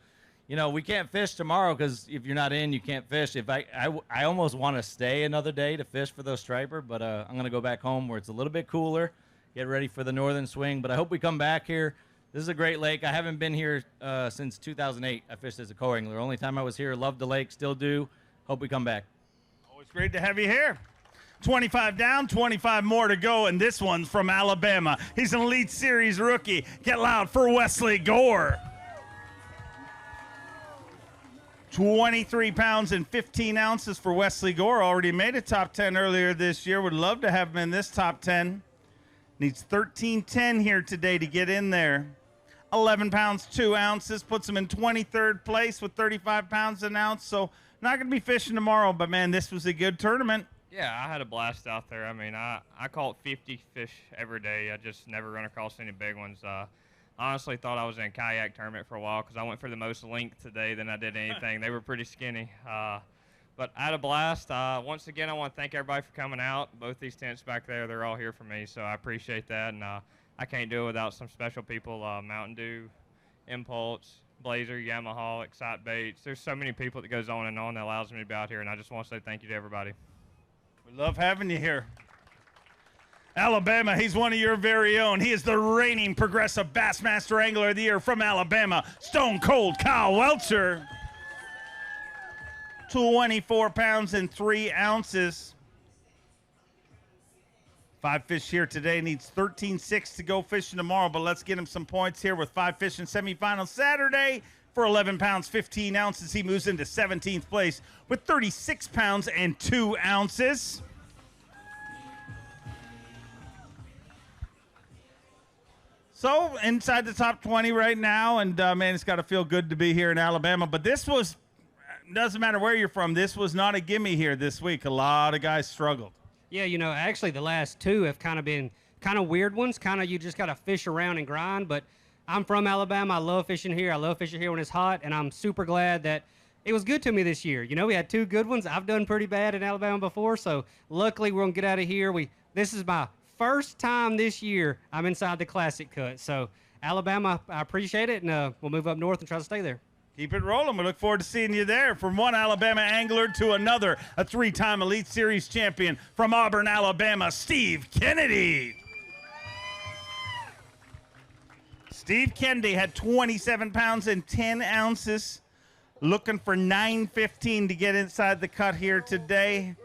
We can't fish tomorrow because if you're not in, you can't fish. If I almost want to stay another day to fish for those striper, but I'm going to go back home where it's a little bit cooler, get ready for the northern swing. But I hope we come back here. This is a great lake. I haven't been here since 2008. I fished as a co-angler. Only time I was here. Loved the lake. Still do. Hope we come back. Always great to have you here. 25 down, 25 more to go, and this one's from Alabama. He's an Elite Series rookie. Get loud for Wesley Gore. 23 pounds and 15 ounces for Wesley Gore. Already made a top 10 earlier this year. Would love to have him in this top 10. Needs 13.10 here today to get in there. 11 pounds, 2 ounces. Puts him in 23rd place with 35 pounds an ounce. So not going to be fishing tomorrow, but, man, this was a good tournament. Yeah, I had a blast out there. I mean, I caught 50 fish every day. I just never run across any big ones. Honestly thought I was in a kayak tournament for a while because I went for the most length today than I did anything. They were pretty skinny. But I had a blast. Once again, I want to thank everybody for coming out. Both these tents back there, they're all here for me, so I appreciate that. And I can't do it without some special people, Mountain Dew, Impulse, Blazer, Yamaha, Excite Baits. There's so many people that goes on and on that allows me to be out here, and I just want to say thank you to everybody. We love having you here. Alabama, he's one of your very own. He is the reigning Progressive Bassmaster Angler of the Year from Alabama, Stone Cold Kyle Welcher. 24 pounds and 3 ounces. 5 fish here today. Needs 13.6 to go fishing tomorrow, but let's get him some points here with 5 fish in semifinal Saturday. For 11 pounds, 15 ounces, he moves into 17th place with 36 pounds and 2 ounces. So inside the top 20 right now, and man, it's got to feel good to be here in Alabama. But this was, doesn't matter where you're from, this was not a gimme here this week. A lot of guys struggled. Yeah, actually the last two have kind of been kind of weird ones. Kind of you just got to fish around and grind. But I'm from Alabama. I love fishing here. I love fishing here when it's hot, and I'm super glad that it was good to me this year. You know, we had 2 good ones. I've done pretty bad in Alabama before, so luckily we're gonna get out of here. This is my first time this year I'm inside the Classic cut. So Alabama, I appreciate it, and we'll move up north and try to stay there. Keep it rolling. We look forward to seeing you there. From one Alabama angler to another, a 3-time Elite Series champion from Auburn, Alabama, Steve Kennedy. Steve Kennedy had 27 pounds and 10 ounces, looking for 915 to get inside the cut here today.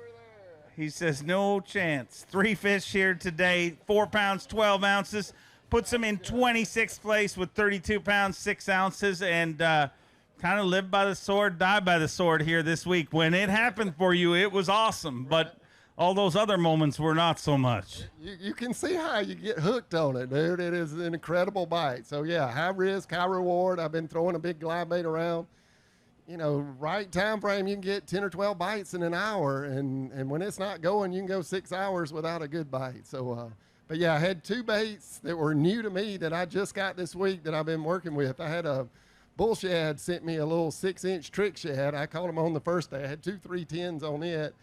He says no chance. 3 fish here today, 4 pounds, 12 ounces, puts him in 26th place with 32 pounds, 6 ounces, and kind of live by the sword, die by the sword here this week. When it happened for you, it was awesome, but all those other moments were not so much. You can see how you get hooked on it, dude. It is an incredible bite. So, yeah, high risk, high reward. I've been throwing a big glide bait around. You know, right time frame, you can get 10 or 12 bites in an hour, and when it's not going, you can go 6 hours without a good bite. So, but, yeah, I had 2 baits that were new to me that I just got this week that I've been working with. I had a bull shad sent me a little 6-inch trick shad. I caught them on the first day. I had 2 310s on it.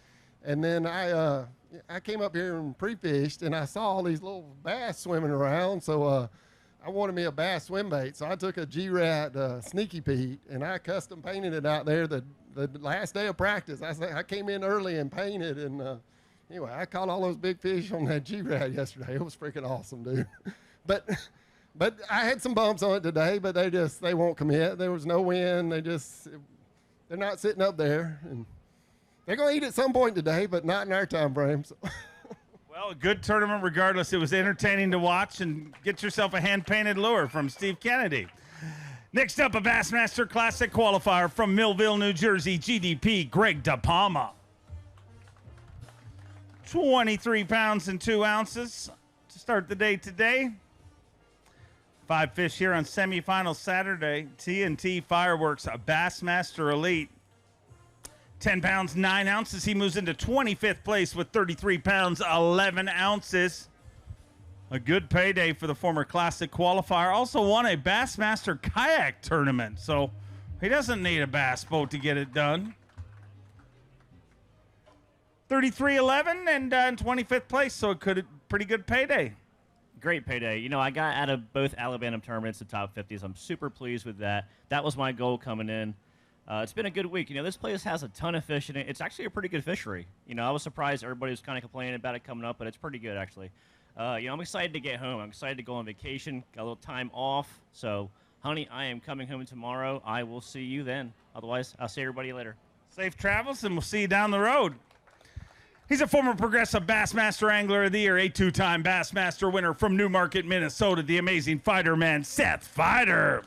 And then I came up here and pre-fished, and I saw all these little bass swimming around. So I wanted me a bass swim bait. So I took a G-Rat Sneaky Pete, and I custom painted it out there the last day of practice. I came in early and painted, and anyway, I caught all those big fish on that G-Rat yesterday. It was freaking awesome, dude. But I had some bumps on it today, but they won't commit. There was no wind. They're not sitting up there. And they're going to eat at some point today, but not in our time frame. So. Well, a good tournament regardless. It was entertaining to watch, and get yourself a hand-painted lure from Steve Kennedy. Next up, a Bassmaster Classic qualifier from Millville, New Jersey, GDP, Greg DePalma. 23 pounds and 2 ounces to start the day today. 5 fish here on semifinal Saturday. TNT Fireworks Bassmaster Elite. 10 pounds, 9 ounces. He moves into 25th place with 33 pounds, 11 ounces. A good payday for the former Classic qualifier. Also won a Bassmaster kayak tournament, so he doesn't need a bass boat to get it done. 33-11 and in 25th place, so it could pretty good payday. Great payday. You know, I got out of both Alabama tournaments the top 50s. I'm super pleased with that. That was my goal coming in. It's been a good week. You know, this place has a ton of fish in it. It's actually a pretty good fishery. You know, I was surprised everybody was kind of complaining about it coming up, but it's pretty good, actually. You know, I'm excited to get home. I'm excited to go on vacation, got a little time off. So, honey, I am coming home tomorrow. I will see you then. Otherwise, I'll see everybody later. Safe travels, and we'll see you down the road. He's a former Progressive Bassmaster Angler of the Year, a 2-time Bassmaster winner from Newmarket, Minnesota, the amazing fighter man, Seth Fighter.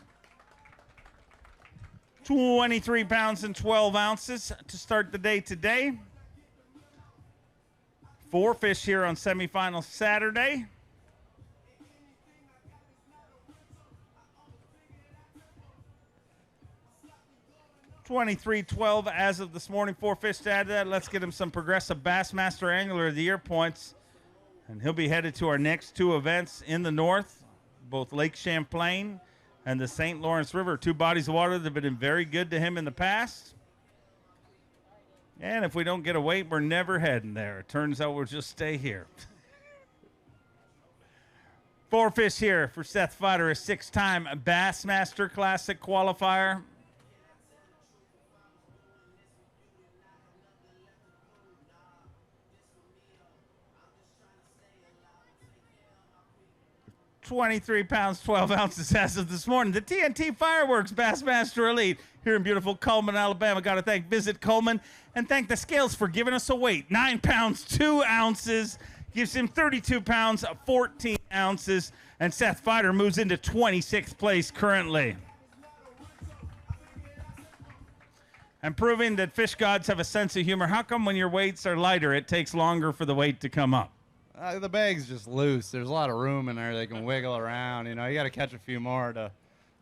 23 pounds and 12 ounces to start the day today. 4 fish here on semifinal Saturday. $23.12 as of this morning. 4 fish to add to that. Let's get him some Progressive Bassmaster Angler of the Year points. And he'll be headed to our next 2 events in the north, both Lake Champlain and the St. Lawrence River. 2 bodies of water that have been very good to him in the past. And if we don't get a weight, we're never heading there. It turns out we'll just stay here. 4 fish here for Seth Fighter, a 6-time Bassmaster Classic qualifier. $23 pounds, 12 ounces as of this morning. The TNT Fireworks Bassmaster Elite here in beautiful Coleman, Alabama. Got to thank Visit Coleman and thank the scales for giving us a weight. 9 pounds, 2 ounces. Gives him 32 pounds, 14 ounces. And Seth Fighter moves into 26th place currently. And proving that fish gods have a sense of humor. How come when your weights are lighter, it takes longer for the weight to come up? The bag's just loose. There's a lot of room in there. They can wiggle around. You know, you got to catch a few more to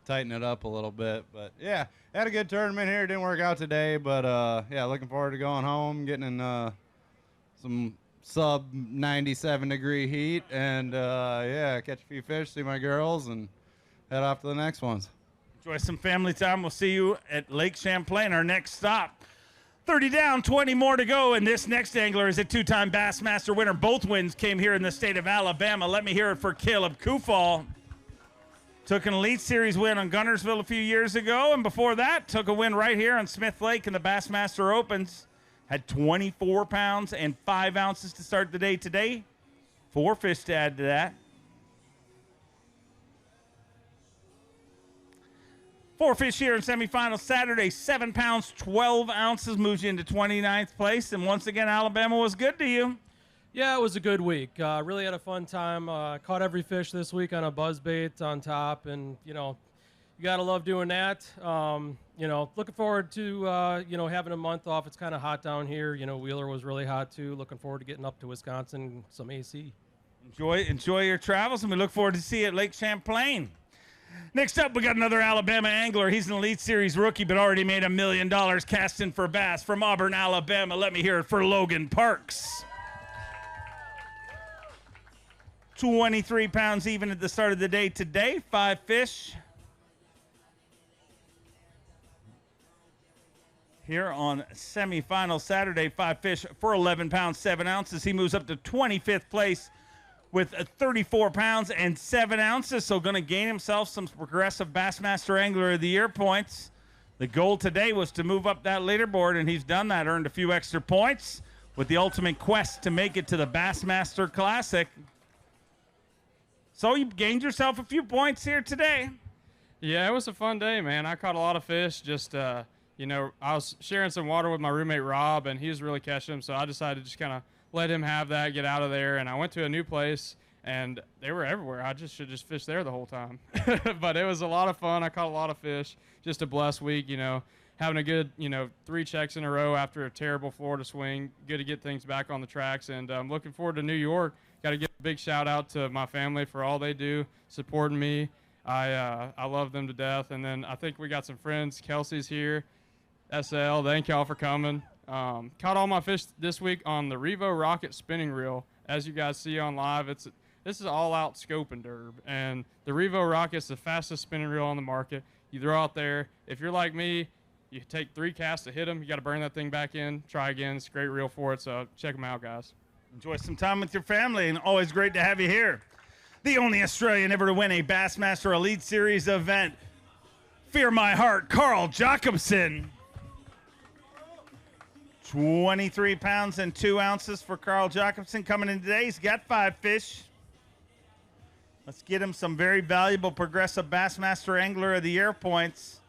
tighten it up a little bit. But, yeah, had a good tournament here. Didn't work out today. But, yeah, looking forward to going home, getting in some sub-97-degree heat. And, yeah, catch a few fish, see my girls, and head off to the next ones. Enjoy some family time. We'll see you at Lake Champlain, our next stop. 30 down, 20 more to go, and this next angler is a two-time Bassmaster winner. Both wins came here in the state of Alabama. Let me hear it for Caleb Kufall. Took an Elite Series win on Gunnersville a few years ago, and before that, took a win right here on Smith Lake in the Bassmaster Opens. Had 24 pounds and 5 ounces to start the day today. 4 fish to add to that. 4 fish here in semifinals Saturday. 7 pounds, 12 ounces moves you into 29th place. And once again, Alabama was good to you. Yeah, it was a good week. Really had a fun time. Caught every fish this week on a buzzbait on top. And, you got to love doing that. Looking forward to, having a month off. It's kind of hot down here. Wheeler was really hot, too. Looking forward to getting up to Wisconsin, some AC. Enjoy your travels, and we look forward to see you at Lake Champlain. Next up, we got another Alabama angler. He's an Elite Series rookie, but already made $1 million casting for bass from Auburn, Alabama. Let me hear it for Logan Parks. 23 pounds even at the start of the day today. 5 fish. Here on semifinal Saturday, 5 fish for 11 pounds, 7 ounces. He moves up to 25th place with 34 pounds and 7 ounces, so going to gain himself some progressive Bassmaster Angler of the Year points. The goal today was to move up that leaderboard, and he's done that, earned a few extra points with the ultimate quest to make it to the Bassmaster Classic. So you gained yourself a few points here today. Yeah, it was a fun day, man. I caught a lot of fish. I was sharing some water with my roommate Rob, and he was really catching them, so I decided to just kind of let him have that, get out of there. And I went to a new place, and they were everywhere. I should just fish there the whole time. But it was a lot of fun. I caught a lot of fish. Just a blessed week, having a good, 3 checks in a row after a terrible Florida swing. Good to get things back on the tracks, and I'm looking forward to New York. Got to give a big shout out to my family for all they do, supporting me. I love them to death. And then I think we got some friends. Kelsey's here. SL, thank y'all for coming. Caught all my fish this week on the Revo Rocket spinning reel. As you guys see on live, this is all out scope and derb. And the Revo Rocket's the fastest spinning reel on the market. You throw out there. If you're like me, you take 3 casts to hit them. You got to burn that thing back in. Try again. It's a great reel for it. So check them out, guys. Enjoy some time with your family, and always great to have you here. The only Australian ever to win a Bassmaster Elite Series event. Fear my heart, Carl Jacobson. 23 pounds and 2 ounces for Carl Jacobson coming in today. He's got 5 fish. Let's get him some very valuable Progressive Bassmaster Angler of the Year points.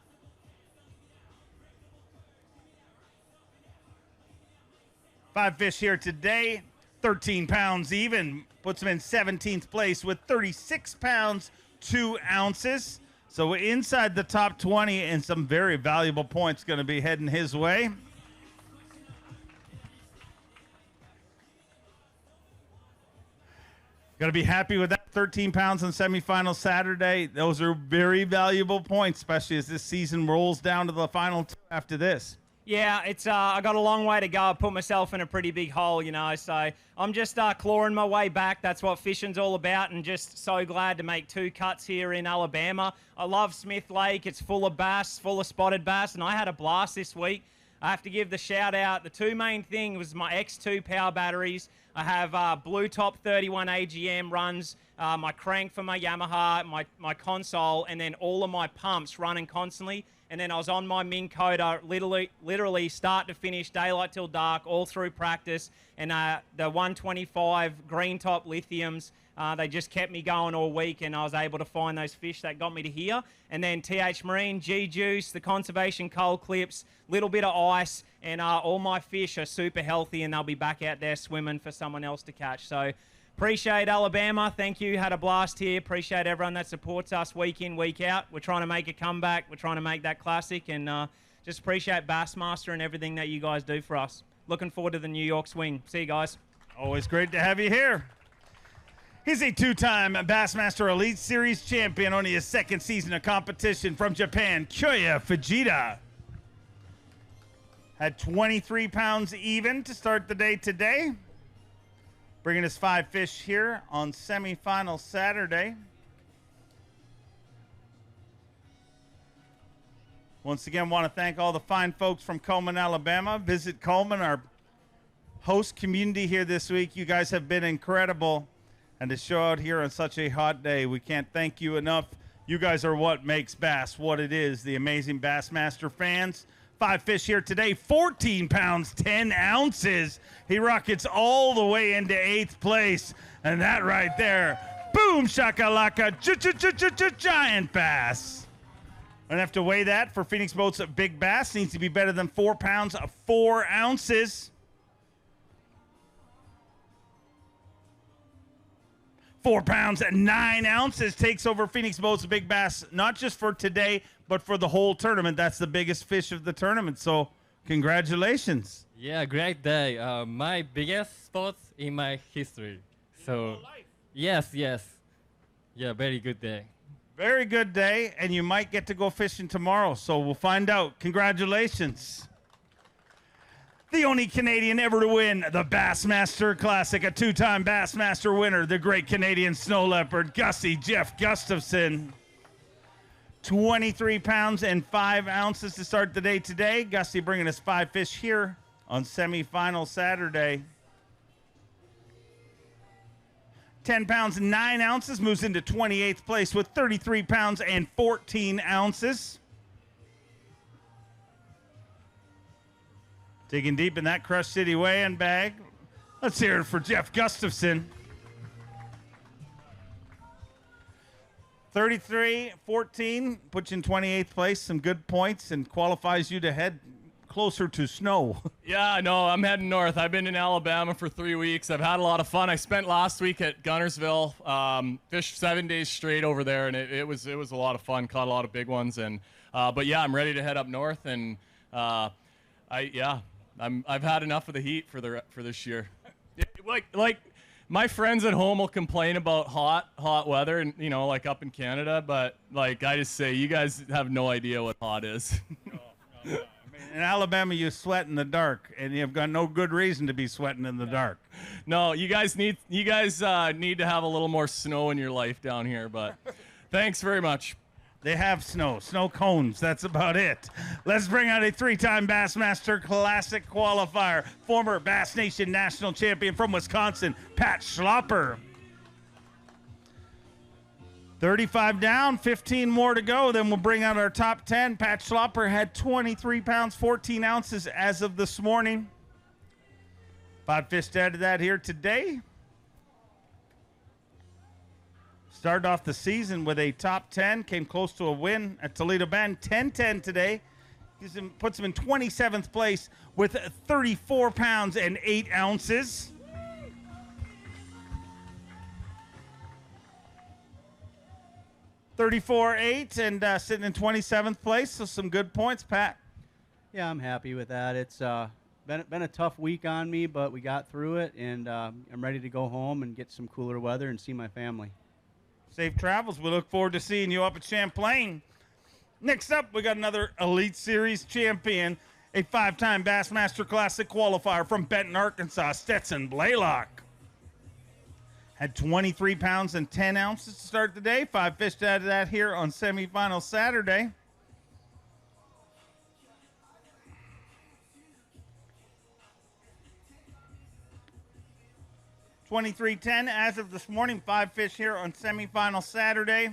Five fish here today. 13 pounds even. Puts him in 17th place with 36 pounds, 2 ounces. So inside the top 20, and some very valuable points going to be heading his way. Got to be happy with that. 13 pounds on semifinal Saturday. Those are very valuable points, especially as this season rolls down to the final 2 after this. Yeah, it's I got a long way to go. I put myself in a pretty big hole, so I'm just clawing my way back. That's what fishing's all about, and just so glad to make 2 cuts here in Alabama. I love Smith Lake. It's full of bass, full of spotted bass, and I had a blast this week. I have to give the shout out. The 2 main things was my X2 power batteries. I have Blue Top 31 AGM runs, my crank for my Yamaha, my console, and then all of my pumps running constantly. And then I was on my Minn Kota literally start to finish, daylight till dark, all through practice. And the 125 green top lithiums, they just kept me going all week, and I was able to find those fish that got me to here. And then TH Marine, G-Juice, the conservation cold clips, little bit of ice, and all my fish are super healthy, and they'll be back out there swimming for someone else to catch. So appreciate Alabama. Thank you. Had a blast here. Appreciate everyone that supports us week in, week out. We're trying to make a comeback. We're trying to make that classic, and just appreciate Bassmaster and everything that you guys do for us. Looking forward to the New York swing. See you guys. Always great to have you here. He's a 2-time Bassmaster Elite Series champion, only his 2nd season of competition from Japan, Kyoya Fujita. Had 23 pounds even to start the day today. Bringing us 5 fish here on semifinal Saturday. Once again, want to thank all the fine folks from Coleman, Alabama. Visit Coleman, our host community here this week. You guys have been incredible. And to show out here on such a hot day, we can't thank you enough. You guys are what makes Bass what it is, the amazing Bassmaster fans. 5 fish here today, 14 pounds, 10 ounces. He rockets all the way into 8th place. And that right there, boom, shakalaka, giant bass. Gonna have to weigh that for Phoenix Boats Big Bass. Needs to be better than 4 pounds, 4 ounces. 4 pounds, 9 ounces takes over Phoenix Boats Big Bass, not just for today, but for the whole tournament. That's the biggest fish of the tournament. So congratulations. Yeah, great day. My biggest spot in my history. So, yes. Yeah, very good day. Very good day, and you might get to go fishing tomorrow. So we'll find out. Congratulations. The only Canadian ever to win the Bassmaster Classic, a 2-time Bassmaster winner, the great Canadian snow leopard, Gussie Jeff Gustafson. 23 pounds and 5 ounces to start the day today. Gussie bringing us 5 fish here on semifinal Saturday. 10 pounds and 9 ounces moves into 28th place with 33 pounds and 14 ounces. Digging deep in that Crush City weigh-in bag. Let's hear it for Jeff Gustafson. 33-14 puts you in 28th place. Some good points and qualifies you to head closer to snow. Yeah, no, I'm heading north. I've been in Alabama for 3 weeks. I've had a lot of fun. I spent last week at Gunnersville, fished 7 days straight over there, and it was a lot of fun. Caught a lot of big ones, and but yeah, I'm ready to head up north, and I've had enough of the heat for this year. Like my friends at home will complain about hot weather, and like up in Canada, but like I just say, you guys have no idea what hot is. No. In Alabama, you sweat in the dark, and you've got no good reason to be sweating in the dark. No, you guys need to have a little more snow in your life down here. But thanks very much. They have snow cones. That's about it. Let's bring out a 3-time Bassmaster Classic qualifier, former Bass Nation national champion from Wisconsin, Pat Schlopper. 35 down, 15 more to go. Then we'll bring out our top 10. Pat Schlopper had 23 pounds, 14 ounces as of this morning. 5 fish to add to that here today. Started off the season with a top 10. Came close to a win at Toledo Bend. 10-10 today. Puts him in 27th place with 34 pounds and 8 ounces. $34.8 and sitting in 27th place, so some good points, Pat. Yeah, I'm happy with that. It's been a tough week on me, but we got through it, and I'm ready to go home and get some cooler weather and see my family. Safe travels. We look forward to seeing you up at Champlain. Next up, we got another Elite Series champion, a 5-time Bassmaster Classic qualifier from Benton, Arkansas, Stetson Blaylock. Had 23 pounds and 10 ounces to start the day. 5 fish to add to that here on semifinal Saturday. $23.10 as of this morning. 5 fish here on semifinal Saturday.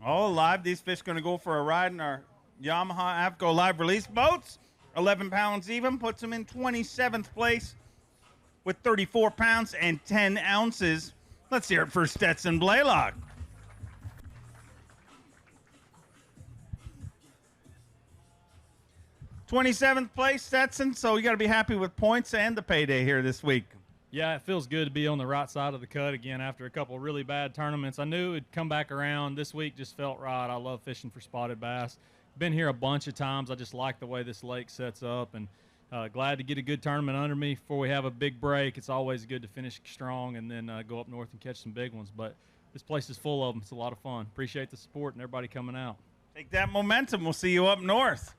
All alive. These fish going to go for a ride in our Yamaha AFCO live release boats. 11 pounds even. Puts them in 27th place with 34 pounds and 10 ounces. Let's hear it for Stetson Blaylock. '27th place, Stetson, so you got to be happy with points and the payday here this week. Yeah, it feels good to be on the right side of the cut again after a couple really bad tournaments. I knew it'd come back around. This week just felt right. I love fishing for spotted bass. Been here a bunch of times. I just like the way this lake sets up, and glad to get a good tournament under me before we have a big break. It's always good to finish strong and then go up north and catch some big ones. But this place is full of them. It's a lot of fun. Appreciate the support and everybody coming out. Take that momentum. We'll see you up north.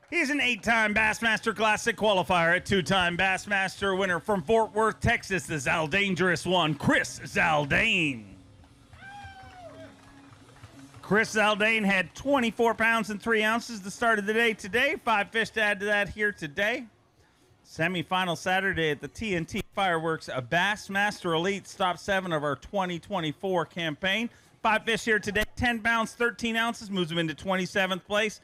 He's an 8-time Bassmaster Classic qualifier, a 2-time Bassmaster winner from Fort Worth, Texas, the Zaldangerous one, Chris Zaldane. Chris Zaldane had 24 pounds and 3 ounces the start of the day today. 5 fish to add to that here today. Semifinal Saturday at the TNT Fireworks Bassmaster Elite, stop 7 of our 2024 campaign. 5 fish here today, 10 pounds, 13 ounces, moves them into 27th place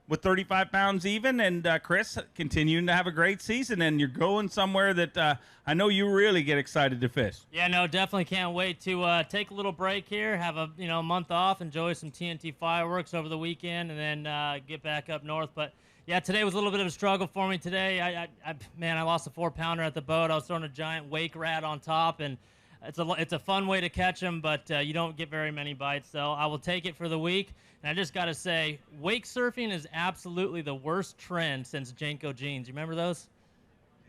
with 35 pounds even. And Chris, continuing to have a great season, and you're going somewhere that I know you really get excited to fish. Yeah, no, definitely can't wait to take a little break here, have a month off, enjoy some TNT fireworks over the weekend, and then get back up north. But yeah, today was a little bit of a struggle for me today. I lost a 4-pounder at the boat. I was throwing a giant wake rat on top, and it's a fun way to catch them, but you don't get very many bites. So I will take it for the week. And I just got to say, wake surfing is absolutely the worst trend since Janko jeans. You remember those?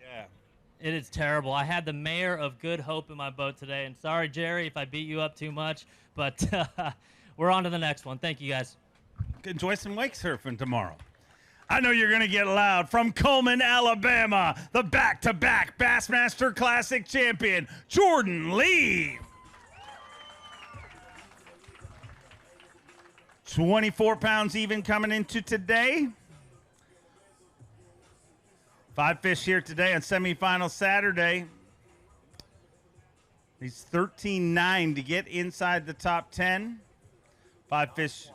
Yeah. It is terrible. I had the mayor of Good Hope in my boat today, and sorry, Jerry, if I beat you up too much, but we're on to the next one. Thank you, guys. Enjoy some wake surfing tomorrow. I know you're going to get loud. From Coleman, Alabama, the back-to-back Bassmaster Classic champion, Jordan Lee. 24 pounds even coming into today. 5 fish here today on semifinal Saturday. He's 13.9 to get inside the top 10. 5 fish.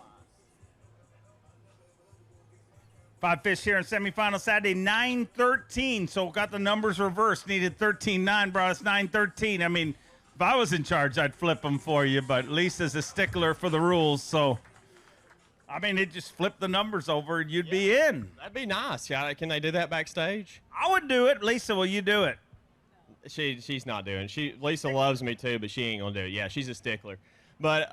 5 fish here in semifinal Saturday, 9.13. So got the numbers reversed. Needed 13.9, brought us 9.13. I mean, if I was in charge, I'd flip them for you, but Lisa's a stickler for the rules, so I mean, it just flipped the numbers over and you'd be in. That'd be nice. Yeah, can they do that backstage? I would do it. Lisa, will you do it? She's not doing it. Lisa loves me too, but she ain't gonna do it. Yeah, she's a stickler. But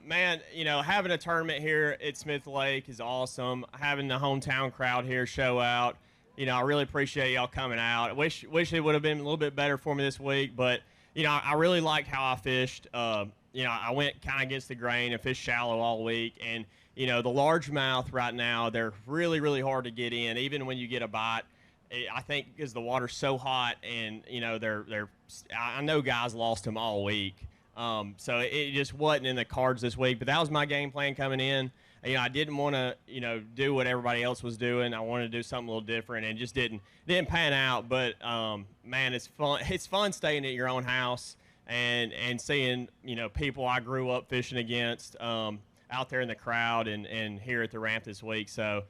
man, having a tournament here at Smith Lake is awesome. Having the hometown crowd here show out. I really appreciate y'all coming out. I wish it would have been a little bit better for me this week, but I really liked how I fished. I went kind of against the grain and fished shallow all week, and the largemouth right now, they're really, really hard to get in, even when you get a bite. I think because the water's so hot, and I know guys lost them all week. So it just wasn't in the cards this week. But that was my game plan coming in. I didn't want to do what everybody else was doing. I wanted to do something a little different, and just didn't pan out. But man, it's fun. It's fun staying at your own house and seeing people I grew up fishing against. Out there in the crowd and here at the ramp this week. So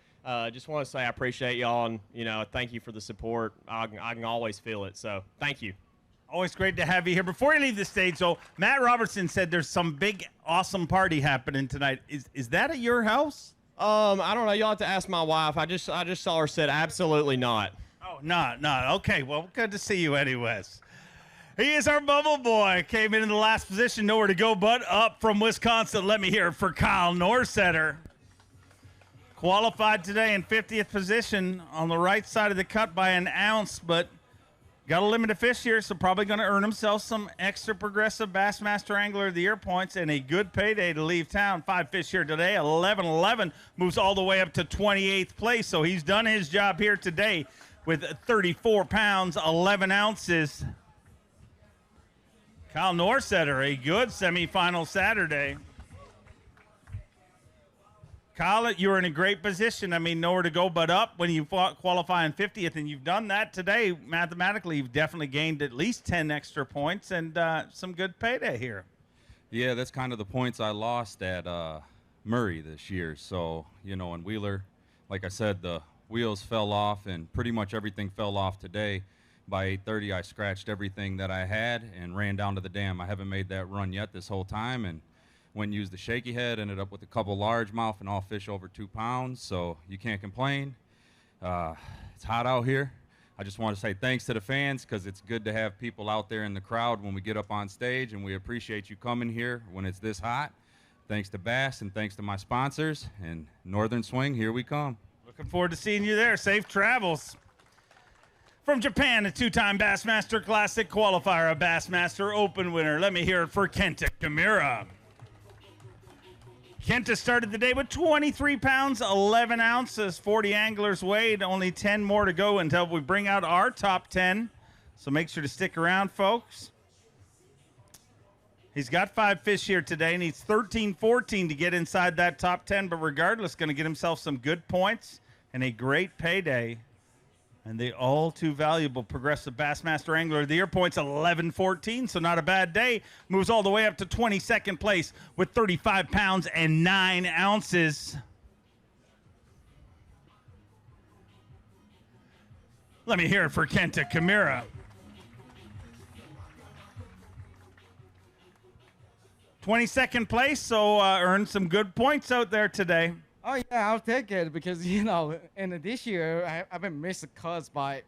just want to say I appreciate y'all, and thank you for the support. I can always feel it, so thank you. Always great to have you here. Before you leave the stage, though, Matt Robertson said there's some big awesome party happening tonight. Is that at your house? I don't know. You'll have to ask my wife. I just saw her said absolutely not. Oh, not. Okay, well, good to see you anyways. He is our bubble boy. Came in the last position, nowhere to go but up from Wisconsin. Let me hear it for Kyle Norsetter. Qualified today in 50th position on the right side of the cut by an ounce, but got a limited fish here, so probably going to earn himself some extra progressive Bassmaster Angler of the Year points and a good payday to leave town. 5 fish here today, 11-11, moves all the way up to 28th place, so he's done his job here today with 34 pounds, 11 ounces. Kyle Norsetter, a good semifinal Saturday. Kyle, you're in a great position. I mean, nowhere to go but up when you qualify in 50th, and you've done that today. Mathematically, you've definitely gained at least 10 extra points and some good payday here. Yeah, that's kind of the points I lost at Murray this year. So, in Wheeler, like I said, the wheels fell off, and pretty much everything fell off today. By 8:30, I scratched everything that I had and ran down to the dam. I haven't made that run yet this whole time, and went and used the shaky head, ended up with a couple largemouth and all fish over 2 pounds, so you can't complain. It's hot out here. I just want to say thanks to the fans, because it's good to have people out there in the crowd when we get up on stage, and we appreciate you coming here when it's this hot. Thanks to B.A.S.S, and thanks to my sponsors, and Northern Swing, here we come. Looking forward to seeing you there. Safe travels. From Japan, a 2-time Bassmaster Classic qualifier, a Bassmaster Open winner. Let me hear it for Kenta Kimura. Kenta started the day with 23 pounds, 11 ounces, 40 anglers weighed, only 10 more to go until we bring out our top 10. So make sure to stick around, folks. He's got 5 fish here today, needs 13, 14 to get inside that top 10, but regardless, going to get himself some good points and a great payday. And the all too valuable Progressive Bassmaster Angler of the Year points 11-14, so not a bad day. Moves all the way up to 22nd place with 35 pounds and 9 ounces. Let me hear it for Kenta Kamira. 22nd place, so earned some good points out there today. Oh, yeah, I'll take it because, you know, in this year, I've been missing cuts by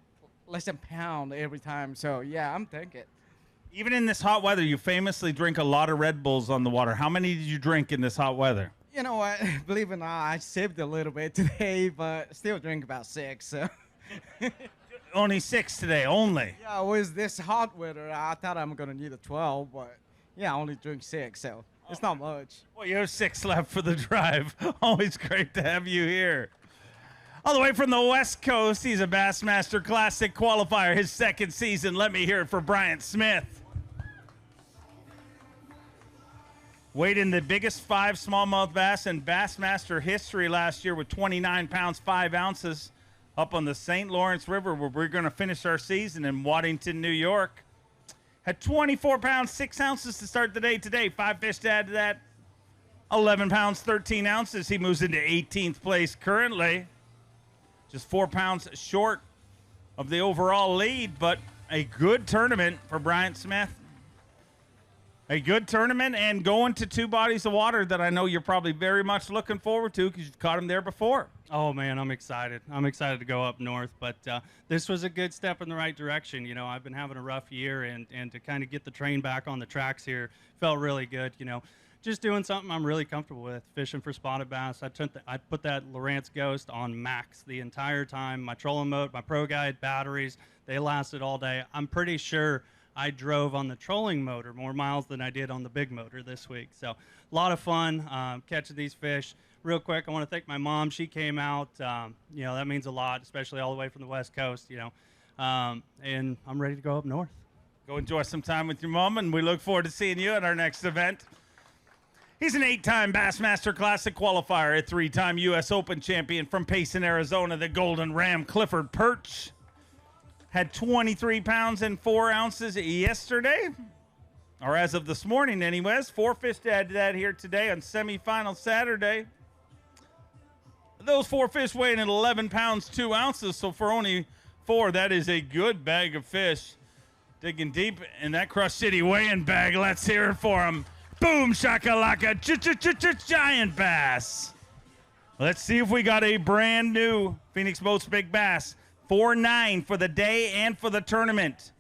less than a pound every time. So, yeah, I'm taking it. Even in this hot weather, you famously drink a lot of Red Bulls on the water. How many did you drink in this hot weather? You know what? Believe it or not, I sipped a little bit today, but still drink about 6. So. Only 6 today, only. Yeah, with this hot weather, I thought I'm going to need a 12, but, yeah, I only drink 6, so. It's not much. Well, you have 6 left for the drive. Always great to have you here. All the way from the West Coast, he's a Bassmaster Classic qualifier, his 2nd season. Let me hear it for Bryant Smith. Weighed in the biggest 5 smallmouth bass in Bassmaster history last year with 29 pounds, 5 ounces up on the St. Lawrence River, where we're going to finish our season in Waddington, New York. Had 24 pounds, 6 ounces to start the day today. 5 fish to add to that. 11 pounds, 13 ounces. He moves into 18th place currently. Just 4 pounds short of the overall lead, but a good tournament for Bryant Smith. A good tournament and going to 2 bodies of water that I know you're probably very much looking forward to because you've caught him there before. Oh, man, I'm excited. I'm excited to go up north, but this was a good step in the right direction. You know, I've been having a rough year, and to kind of get the train back on the tracks here felt really good. You know, just doing something I'm really comfortable with, fishing for spotted bass. I put that Lowrance Ghost on max the entire time. My trolling motor, my Pro Guide batteries, they lasted all day. I'm pretty sure I drove on the trolling motor more miles than I did on the big motor this week. So a lot of fun catching these fish. Real quick, I want to thank my mom. She came out. You know, that means a lot, especially all the way from the West Coast, you know. And I'm ready to go up north. Go enjoy some time with your mom, and we look forward to seeing you at our next event. He's an 8-time Bassmaster Classic qualifier, a 3-time U.S. Open champion from Payson, Arizona, the Golden Ram Clifford Perch. Had 23 pounds and 4 ounces yesterday, or as of this morning anyways. 4 fish to add to that here today on semifinal Saturday. Those 4 fish weighing at 11 pounds, 2 ounces, so for only 4, that is a good bag of fish. Digging deep in that Crush City weighing bag. Let's hear it for him. Boom, shakalaka, giant bass. Let's see if we got a brand new Phoenix Boats Big Bass. 4.9 for the day and for the tournament.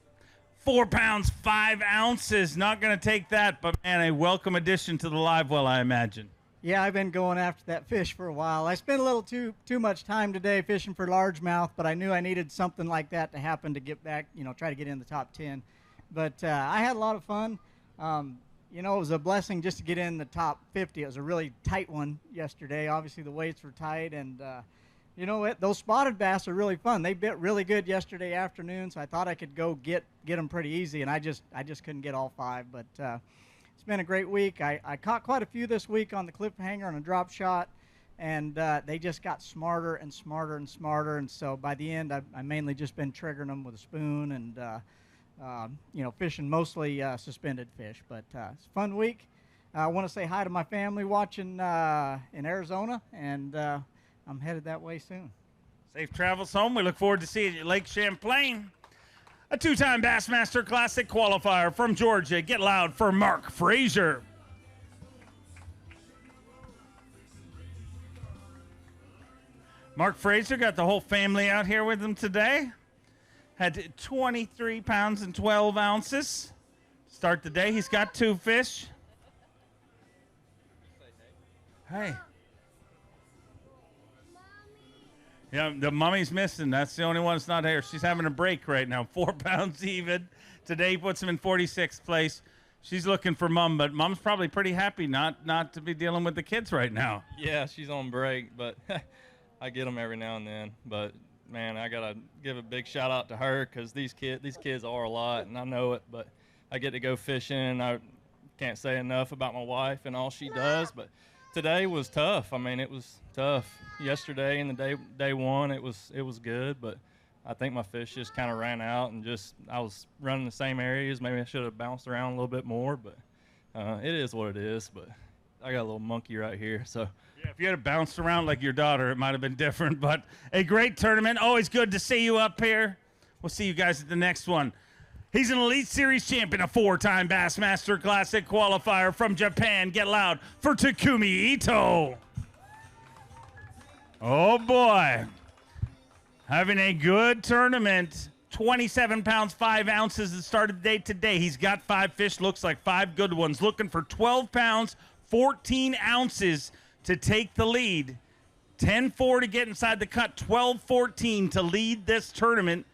4 pounds, 5 ounces. Not going to take that, but, man, a welcome addition to the live well, I imagine. Yeah, I've been going after that fish for a while. I spent a little too much time today fishing for largemouth, but I knew I needed something like that to happen to get back, you know, try to get in the top 10. But I had a lot of fun. You know, it was a blessing just to get in the top 50. It was a really tight one yesterday. Obviously, the weights were tight, and you know what? Those spotted bass are really fun. They bit really good yesterday afternoon, so I thought I could go get them pretty easy, and I just couldn't get all 5. But it's been a great week. I caught quite a few this week on the cliffhanger on a drop shot, and they just got smarter and smarter and smarter. And so by the end, I mainly just been triggering them with a spoon and you know, fishing mostly suspended fish. But it's a fun week. I want to say hi to my family watching in Arizona, and I'm headed that way soon. Safe travels home. We look forward to seeing you at Lake Champlain. A 2-time Bassmaster Classic qualifier from Georgia. Get loud for Mark Frazier. Mark Frazier got the whole family out here with him today. Had 23 pounds and 12 ounces. Start the day. He's got 2 fish. Hey. Yeah, the mommy's missing. That's the only one that's not here. She's having a break right now. 4 pounds even. Today puts him in 46th place. She's looking for mom, but mom's probably pretty happy not to be dealing with the kids right now. Yeah, she's on break, but I get them every now and then. But, man, I got to give a big shout-out to her because these kids are a lot, and I know it. But I get to go fishing. I can't say enough about my wife and all she does. But today was tough. I mean, it was tough. Yesterday and the day one, it was good, but I think my fish just kind of ran out, and I was running the same areas. Maybe I should have bounced around a little bit more, but it is what it is. But I got a little monkey right here, so. Yeah, if you had bounced around like your daughter, it might have been different. But a great tournament. Always good to see you up here. We'll see you guys at the next one. He's an Elite Series champion, a 4-time Bassmaster Classic qualifier from Japan. Get loud for Takumi Ito. Oh, boy. Having a good tournament. 27 pounds, 5 ounces at the start of the day today. He's got 5 fish, looks like 5 good ones. Looking for 12 pounds, 14 ounces to take the lead. 10-4 to get inside the cut, 12-14 to lead this tournament.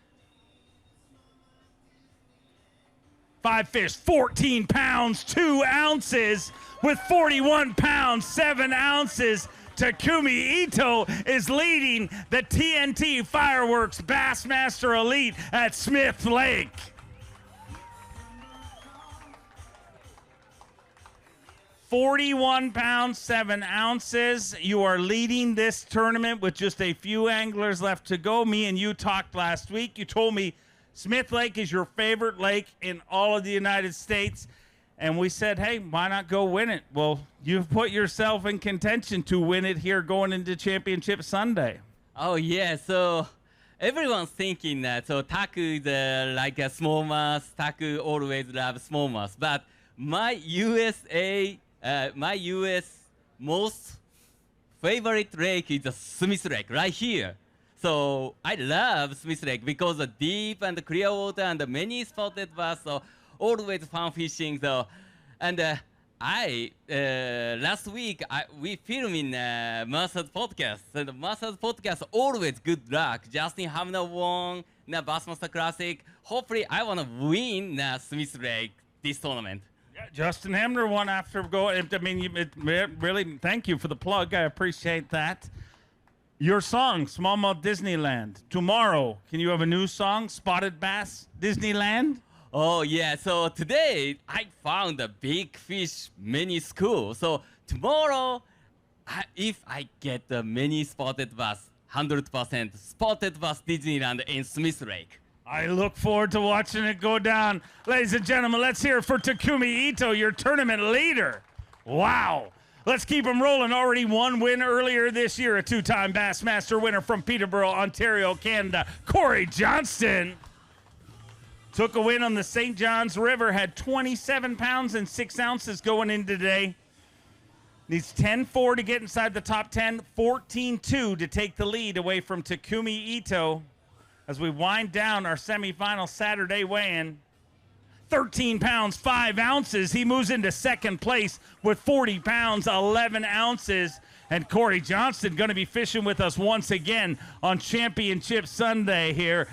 5 fish, 14 pounds, 2 ounces with 41 pounds, 7 ounces. Takumi Ito is leading the TNT Fireworks Bassmaster Elite at Smith Lake. £41, 7 ounces. You are leading this tournament with just a few anglers left to go. Me and you talked last week. You told me Smith Lake is your favorite lake in all of the United States. And we said, hey, why not go win it? Well, you've put yourself in contention to win it here going into Championship Sunday. Oh, yeah. So everyone's thinking that. So Taku is like a smallmouth. Taku always loves smallmouth. But my US most favorite lake is the Smith Lake right here. So I love Smith Lake because the deep and clear water and the many spotted bass. So always fun fishing. So, and last week we filming Mercer's podcast. And the Mercer's podcast always good luck. Justin Hamner won the Bassmaster Classic. Hopefully, I want to win Smith Lake this tournament. Yeah, Justin Hamner won after going. I mean, really, thank you for the plug. I appreciate that. Your song, Smallmouth Disneyland. Tomorrow, can you have a new song, Spotted Bass Disneyland? Oh, yeah. So today, I found a big fish mini school. So tomorrow, if I get the mini spotted bass, 100% spotted bass Disneyland in Smith Lake. I look forward to watching it go down. Ladies and gentlemen, let's hear it for Takumi Ito, your tournament leader. Wow. Let's keep him rolling. Already one win earlier this year, a 2-time Bassmaster winner from Peterborough, Ontario, Canada. Corey Johnston took a win on the St. John's River, had 27 pounds and 6 ounces going in today. Needs 10-4 to get inside the top 10, 14-2 to take the lead away from Takumi Ito as we wind down our semifinal Saturday weigh-in. 13 pounds, 5 ounces. He moves into second place with 40 pounds, 11 ounces. And Corey Johnston going to be fishing with us once again on Championship Sunday here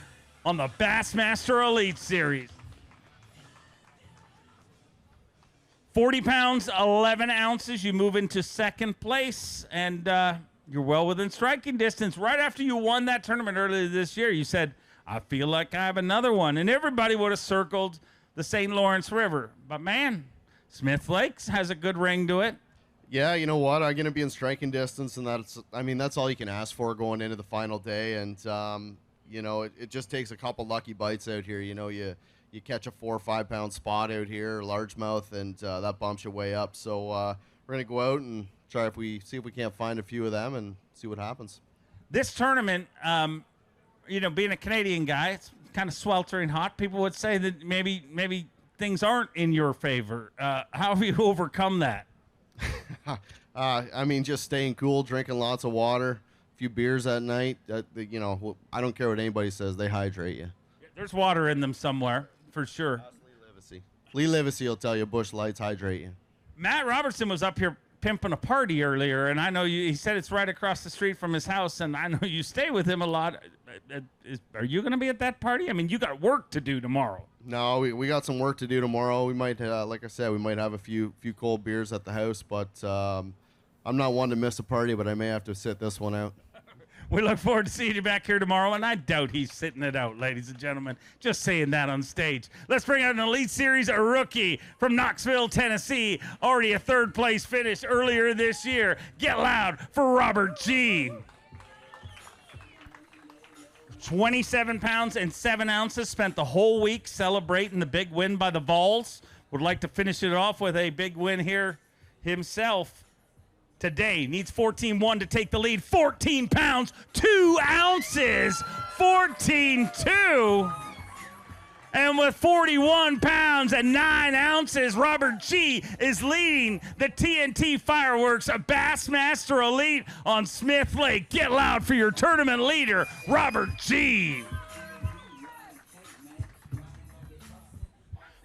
on the Bassmaster Elite Series. 40 pounds, 11 ounces. You move into second place, and you're well within striking distance. Right after you won that tournament earlier this year, you said, I feel like I have another one. And everybody would have circled the St. Lawrence River. But, man, Smith Lakes has a good ring to it. Yeah, you know what? I'm going to be in striking distance, and that's all you can ask for going into the final day. And, it just takes a couple lucky bites out here. You catch a 4 or 5 pound spot out here, largemouth, and that bumps you way up. So we're going to go out and see if we can't find a few of them and see what happens. This tournament, being a Canadian guy, it's kind of sweltering hot. People would say that maybe things aren't in your favor. How have you overcome that? Just staying cool, drinking lots of water, a few beers at night. I don't care what anybody says. They hydrate you. There's water in them somewhere, for sure. Lee Livesey will tell you Busch Lights hydrate you. Matt Robertson was up here pimping a party earlier, and I know he said it's right across the street from his house, and I know you stay with him a lot. Are you going to be at that party? I mean, you got work to do tomorrow. No, we got some work to do tomorrow. We might, like I said, we might have a few cold beers at the house, but I'm not one to miss a party, but I may have to sit this one out. We look forward to seeing you back here tomorrow, and I doubt he's sitting it out, ladies and gentlemen. Just saying that on stage. Let's bring out an Elite Series rookie from Knoxville, Tennessee. Already a third-place finish earlier this year. Get loud for Robert G. 27 pounds and 7 ounces. Spent the whole week celebrating the big win by the Vols. Would like to finish it off with a big win here himself today. Needs 14-1 to take the lead. 14 pounds, 2 ounces. 14-2. And with 41 pounds and 9 ounces, Robert G is leading the TNT Fireworks Bassmaster Elite on Smith Lake. Get loud for your tournament leader, Robert G.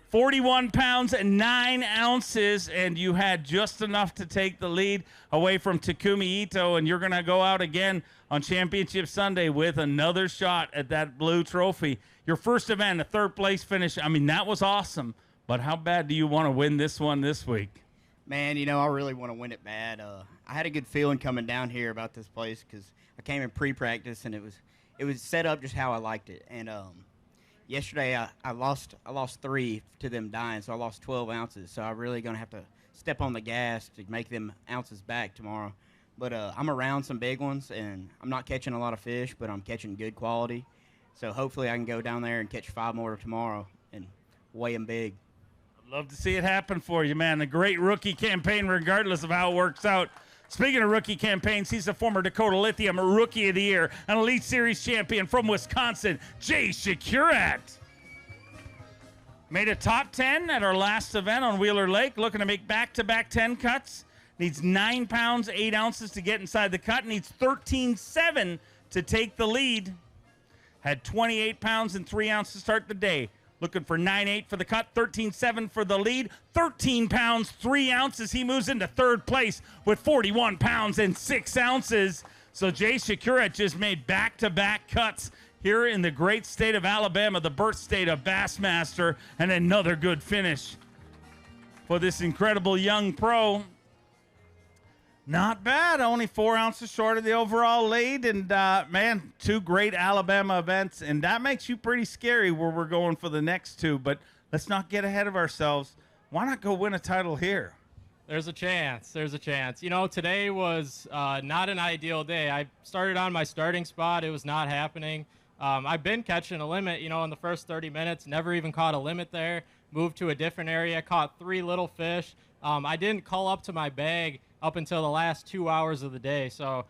41 pounds and 9 ounces, and you had just enough to take the lead away from Takumi Ito, and you're going to go out again on Championship Sunday with another shot at that blue trophy. Your first event, a third-place finish. I mean, that was awesome, but how bad do you want to win this one this week? Man, you know, I really want to win it bad. I had a good feeling coming down here about this place because I came in pre-practice, and it was set up just how I liked it. And yesterday I lost 3 to them dying, so I lost 12 ounces. So I'm really going to have to step on the gas to make them ounces back tomorrow. But I'm around some big ones, and I'm not catching a lot of fish, but I'm catching good quality. So hopefully I can go down there and catch 5 more tomorrow and weigh them big. I'd love to see it happen for you, man. A great rookie campaign regardless of how it works out. Speaking of rookie campaigns, he's a former Dakota Lithium Rookie of the Year, an Elite Series champion from Wisconsin, Jay Shakurat. Made a top 10 at our last event on Wheeler Lake, looking to make back-to-back 10 cuts. Needs 9 pounds, 8 ounces to get inside the cut. Needs 13.7 to take the lead. Had 28 pounds and 3 ounces to start the day. Looking for 9.8 for the cut, 13.7 for the lead, 13 pounds, 3 ounces. He moves into third place with 41 pounds and 6 ounces. So Jay Shakurat just made back-to-back cuts here in the great state of Alabama, the birthstate of Bassmaster, and another good finish for this incredible young pro. Not bad, only 4 ounces short of the overall lead, and man, 2 great Alabama events, and that makes you pretty scary where we're going for the next 2, but let's not get ahead of ourselves. Why not go win a title here? There's a chance. There's a chance. You know, today was not an ideal day. I started on my starting spot. It was not happening. I've been catching a limit, you know, in the first 30 minutes, never even caught a limit there, moved to a different area, caught 3 little fish. I didn't call up to my bag up until the last 2 hours of the day. So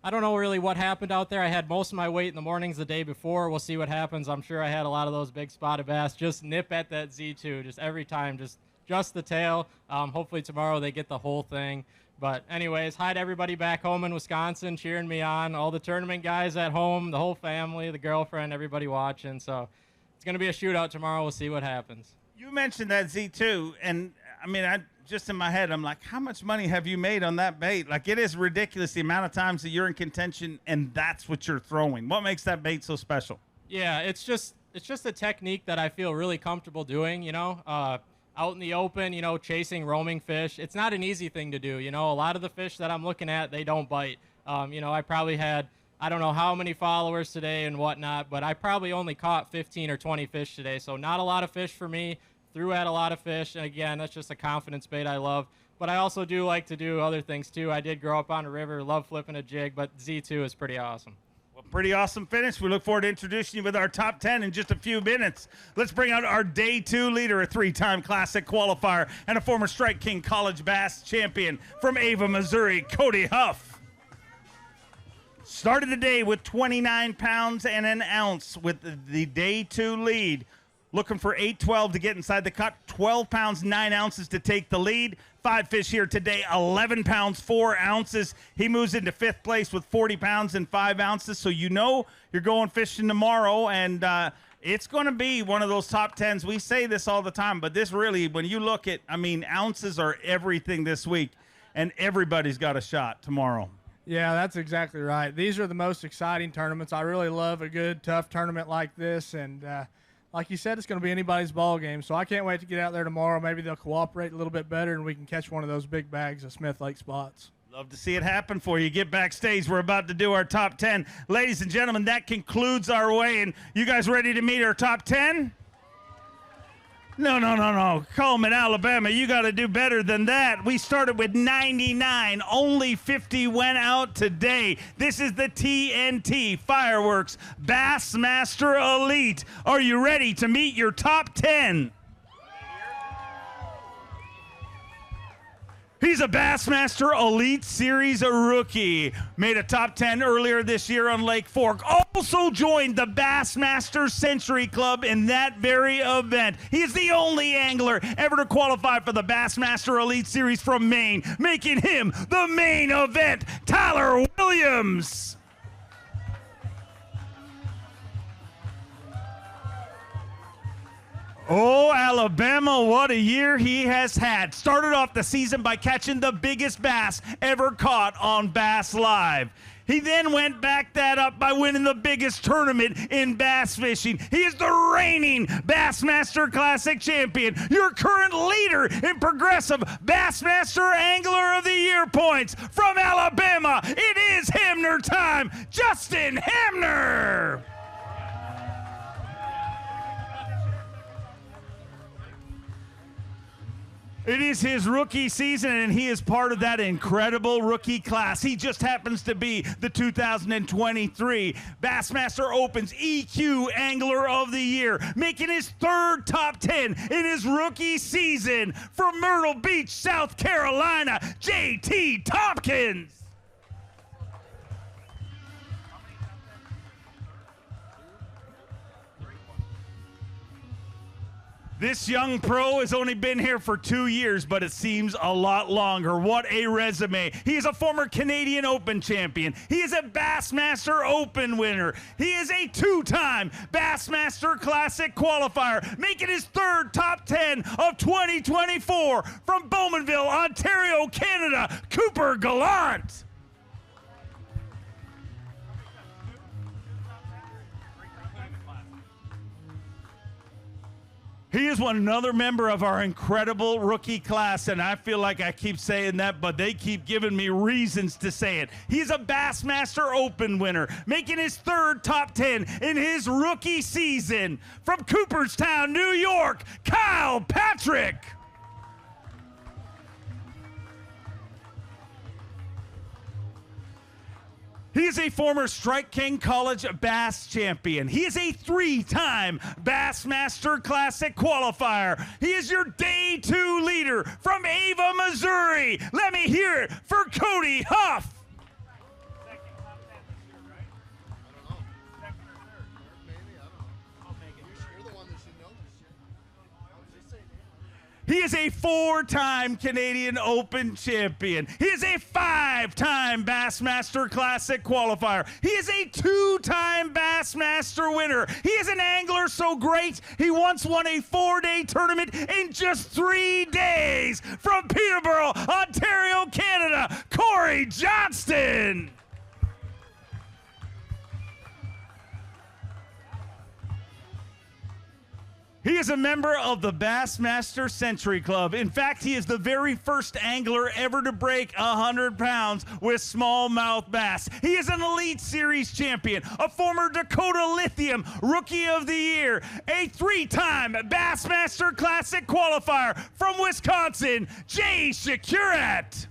I don't know really what happened out there. I had most of my weight in the mornings the day before. We'll see what happens. I'm sure I had a lot of those big spotted bass. Just nip at that Z2, just every time, just the tail. Hopefully tomorrow they get the whole thing. But anyways, hi to everybody back home in Wisconsin cheering me on, all the tournament guys at home, the whole family, the girlfriend, everybody watching. So it's going to be a shootout tomorrow. We'll see what happens. You mentioned that Z2, and I mean, just in my head, I'm like, how much money have you made on that bait? Like, it is ridiculous the amount of times that you're in contention, and that's what you're throwing. What makes that bait so special? Yeah, it's just a technique that I feel really comfortable doing, you know, out in the open, you know, chasing roaming fish. It's not an easy thing to do. You know, a lot of the fish that I'm looking at, they don't bite. You know, I probably had, I don't know how many followers today and whatnot, but I probably only caught 15 or 20 fish today. So not a lot of fish for me. Threw at a lot of fish, and again, that's just a confidence bait I love. But I also do like to do other things too. I did grow up on a river, love flipping a jig, but Z2 is pretty awesome. Well, pretty awesome finish. We look forward to introducing you with our top 10 in just a few minutes. Let's bring out our day 2 leader, a 3-time Classic qualifier and a former Strike King College Bass champion from Ava, Missouri, Cody Huff. Started the day with 29 pounds and an ounce with the day 2 lead. Looking for 8.12 to get inside the cut, 12 pounds, 9 ounces to take the lead. 5 fish here today, 11 pounds, 4 ounces. He moves into 5th place with 40 pounds and 5 ounces. So you know you're going fishing tomorrow, and it's going to be one of those top 10s. We say this all the time, but this really, when you look at, I mean, ounces are everything this week, and everybody's got a shot tomorrow. Yeah, that's exactly right. These are the most exciting tournaments. I really love a good, tough tournament like this, and like you said, it's going to be anybody's ball game, so I can't wait to get out there tomorrow. Maybe they'll cooperate a little bit better, and we can catch one of those big bags of Smith Lake spots. Love to see it happen for you. Get backstage. We're about to do our top 10. Ladies and gentlemen, that concludes our weigh-in. You guys ready to meet our top 10? No. Coleman, Alabama, you got to do better than that. We started with 99. Only 50 went out today. This is the TNT Fireworks Bassmaster Elite. Are you ready to meet your top 10? He's a Bassmaster Elite Series rookie. Made a top 10 earlier this year on Lake Fork. Also joined the Bassmaster Century Club in that very event. He is the only angler ever to qualify for the Bassmaster Elite Series from Maine, making him the main event, Tyler Williams. Oh, Alabama, what a year he has had. Started off the season by catching the biggest bass ever caught on Bass Live. He then went back that up by winning the biggest tournament in bass fishing. He is the reigning Bassmaster Classic champion, your current leader in progressive Bassmaster Angler of the Year points. From Alabama, it is Hamner time, Justin Hamner. It is his rookie season, and he is part of that incredible rookie class. He just happens to be the 2023 Bassmaster Open's EQ Angler of the Year, making his third top 10 in his rookie season. From Myrtle Beach, South Carolina, J.T. Tompkins. This young pro has only been here for 2 years, but it seems a lot longer. What a resume. He is a former Canadian Open champion. He is a Bassmaster Open winner. He is a 2-time Bassmaster Classic qualifier, making his third top 10 of 2024. From Bowmanville, Ontario, Canada, Cooper Gallant. He is another member of our incredible rookie class, and I feel like I keep saying that, but they keep giving me reasons to say it. He's a Bassmaster Open winner, making his third top 10 in his rookie season. From Cooperstown, New York, Kyle Patrick. He is a former Strike King College Bass champion. He is a 3-time Bassmaster Classic qualifier. He is your Day 2 leader from Ava, Missouri. Let me hear it for Cody Huff. He is a 4-time Canadian Open champion. He is a 5-time Bassmaster Classic qualifier. He is a 2-time Bassmaster winner. He is an angler so great, he once won a 4-day tournament in just 3 days. From Peterborough, Ontario, Canada, Corey Johnston. He is a member of the Bassmaster Century Club. In fact, he is the very first angler ever to break 100 pounds with smallmouth bass. He is an Elite Series champion, a former Dakota Lithium Rookie of the Year, a 3-time Bassmaster Classic qualifier. From Wisconsin, Jay Shakurat.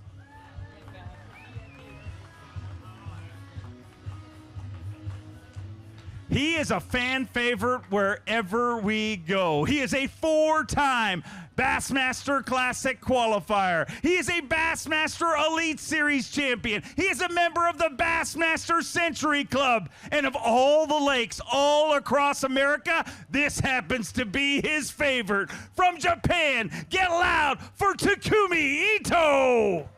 He is a fan favorite wherever we go. He is a 4-time Bassmaster Classic qualifier. He is a Bassmaster Elite Series champion. He is a member of the Bassmaster Century Club. And of all the lakes all across America, this happens to be his favorite. From Japan, get loud for Takumi Ito.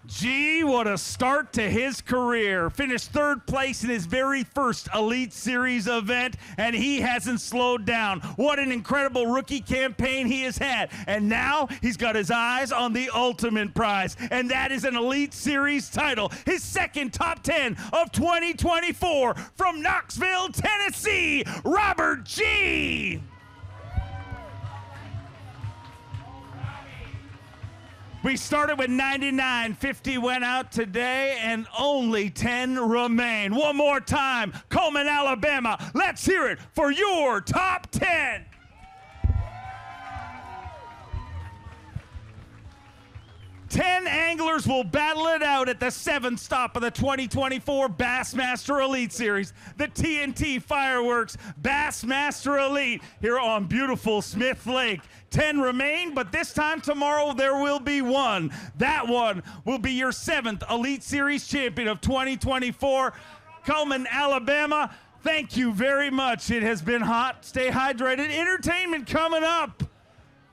Gee, what a start to his career. Finished 3rd place in his very first Elite Series event, and he hasn't slowed down. What an incredible rookie campaign he has had. And now he's got his eyes on the ultimate prize, and that is an Elite Series title. His 2nd top 10 of 2024. From Knoxville, Tennessee, Robert G. We started with 99, 50 went out today, and only 10 remain. One more time, Coleman, Alabama. Let's hear it for your top 10. Ten anglers will battle it out at the 7th stop of the 2024 Bassmaster Elite Series, the TNT Fireworks Bassmaster Elite here on beautiful Smith Lake. 10 remain, but this time tomorrow there will be one. That one will be your 7th Elite Series champion of 2024, Coleman, Alabama. Thank you very much. It has been hot. Stay hydrated. Entertainment coming up.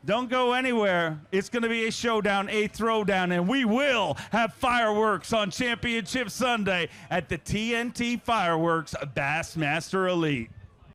Don't go anywhere. It's going to be a showdown, a throwdown, and we will have fireworks on Championship Sunday at the TNT Fireworks Bassmaster Elite.